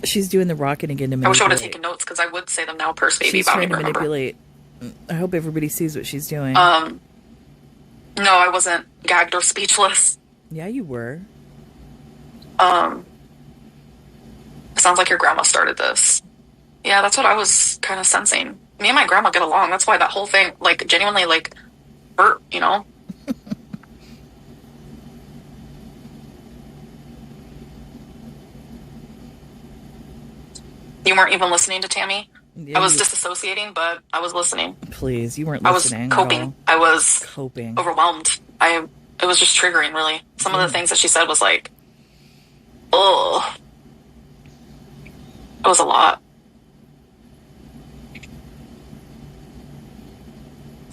She's doing the rocking again to manipulate. I wish I would have taken notes because I would say them now, purse baby, She's but I trying don't to even remember. manipulate. I hope everybody sees what she's doing. No, I wasn't gagged or speechless. Yeah, you were. It sounds like your grandma started this. Yeah, that's what I was kind of sensing. Me and my grandma get along. That's why that whole thing, genuinely, hurt, You weren't even listening to Tammy? Yeah, I was disassociating, but I was listening. Please, you weren't I was listening. coping. I was coping. overwhelmed. It was just triggering, really. Some of the things that she said was Oh, it was a lot.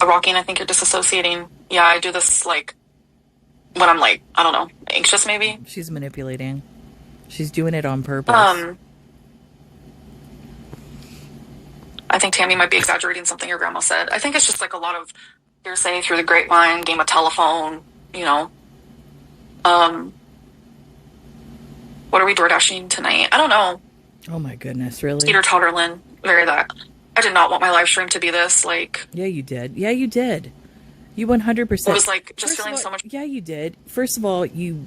Rocking, I think you're disassociating. Yeah, I do this like when I'm like, I don't know, anxious maybe. She's manipulating. She's doing it on purpose. I think Tammy might be exaggerating something your grandma said. I think it's just like a lot of hearsay through the grapevine, game of telephone, you know. What are we door dashing tonight? I don't know. Oh my goodness, really? Peter Totterlin, very that. I did not want my live stream to be this, like... Yeah, you did. Yeah, you did. You 100%. It was like, just feeling so much... Yeah, you did. First of all, you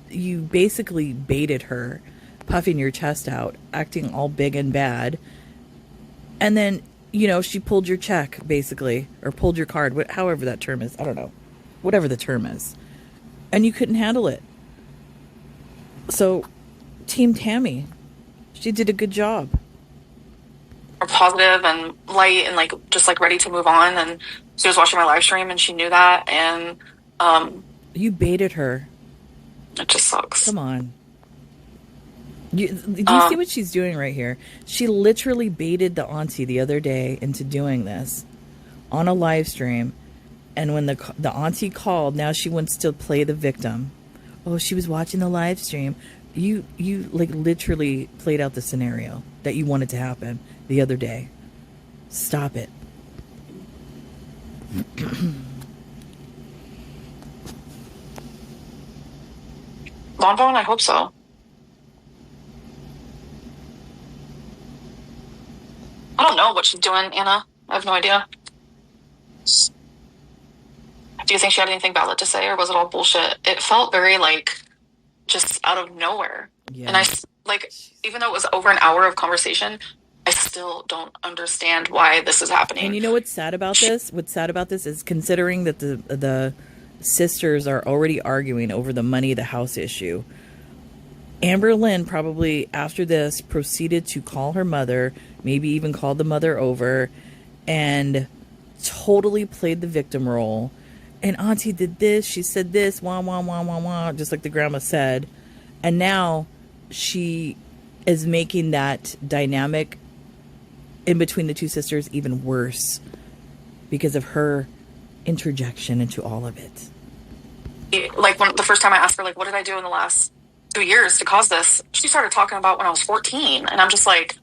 basically baited her, puffing your chest out, acting all big and bad. And then, you know, she pulled your check, basically. Or pulled your card, however that term is. I don't know. Whatever the term is. And you couldn't handle it. So, Team Tammy, she did a good job. More positive and light and like just like ready to move on, and she was watching my live stream and she knew that, and you baited her. It just sucks. Come on. Do you see what she's doing right here? She literally baited the auntie the other day into doing this on a live stream, and when the auntie called, now she wants to play the victim. Oh, she was watching the live stream. You like literally played out the scenario that you wanted to happen the other day. Stop it. Bonbon, I hope so. I don't know what she's doing, Anna. I have no idea. Do you think she had anything valid to say, or was it all bullshit? It felt very like just out of nowhere. Yeah. And I like, even though it was over an hour of conversation, I still don't understand why this is happening. And you know what's sad about this? What's sad about this is considering that the sisters are already arguing over the money of the house issue. Amberlynn probably after this proceeded to call her mother, maybe even called the mother over, and totally played the victim role. And auntie did this, she said this, wah, wah, wah, wah, wah, just like the grandma said. And now she is making that dynamic in between the two sisters even worse because of her interjection into all of it. Like when the first time I asked her, like, what did I do in the last 2 years to cause this? She started talking about when I was 14. And I'm just like,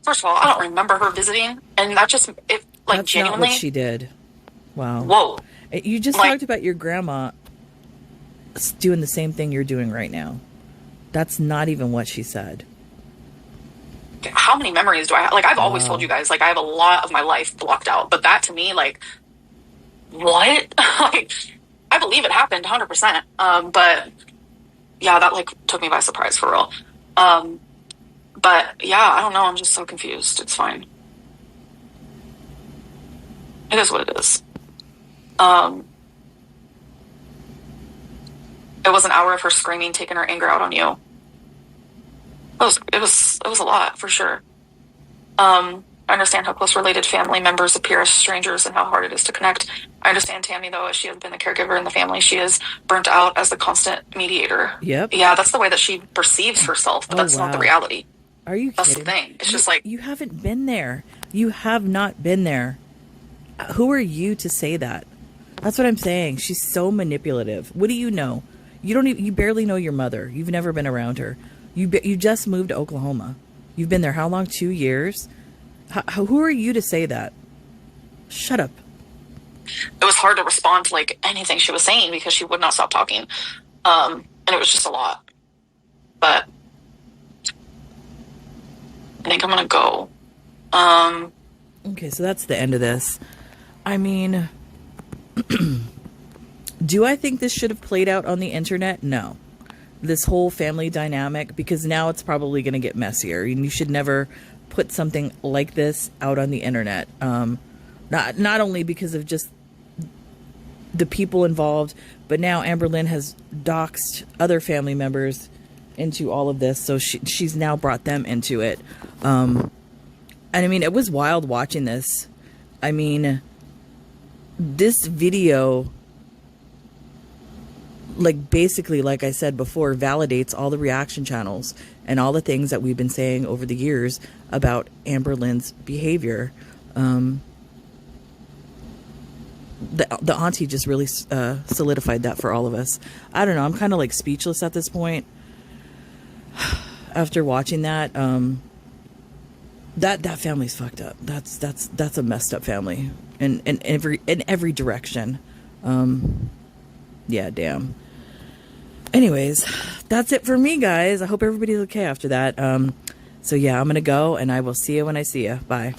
first of all, I don't remember her visiting. And that just, it like That's genuinely. Not what she did. Wow. Whoa. You just talked about your grandma doing the same thing you're doing right now. That's not even what she said. How many memories do I have? Like, I've always told you guys, like, I have a lot of my life blocked out. But that to me, like, what? Like, I believe it happened 100%. But yeah, that like took me by surprise for real. But yeah, I don't know. I'm just so confused. It's fine. It is what it is. It was an hour of her screaming, taking her anger out on you. It was a lot for sure. I understand how close related family members appear as strangers and how hard it is to connect. I understand Tammy, though, as she has been the caregiver in the family, she is burnt out as the constant mediator. Yep. Yeah, that's the way that she perceives herself, but that's not the reality. Are you kidding? That's the thing. It's just like... You haven't been there. You have not been there. Who are you to say that? That's what I'm saying. She's so manipulative. What do you know? You barely know your mother. You've never been around her. You just moved to Oklahoma. You've been there how long? 2 years? Who are you to say that? Shut up. It was hard to respond to like anything she was saying because she would not stop talking. And it was just a lot. But I think I'm going to go. Okay, so that's the end of this. I mean, do I think this should have played out on the internet? No. This whole family dynamic, because now it's probably going to get messier. And you should never put something like this out on the internet. Not only because of just the people involved, but now Amberlynn has doxed other family members into all of this. So she's now brought them into it. And I mean, it was wild watching this. I mean, this video like basically, like I said before, validates all the reaction channels and all the things that we've been saying over the years about Amberlynn's behavior. The auntie just really solidified that for all of us. I don't know. I'm kind of like speechless at this point after watching that. That family's fucked up. That's a messed up family in every direction. Yeah, damn. Anyways, that's it for me, guys. I hope everybody's okay after that. So yeah, I'm gonna go, and I will see you when I see you. Bye.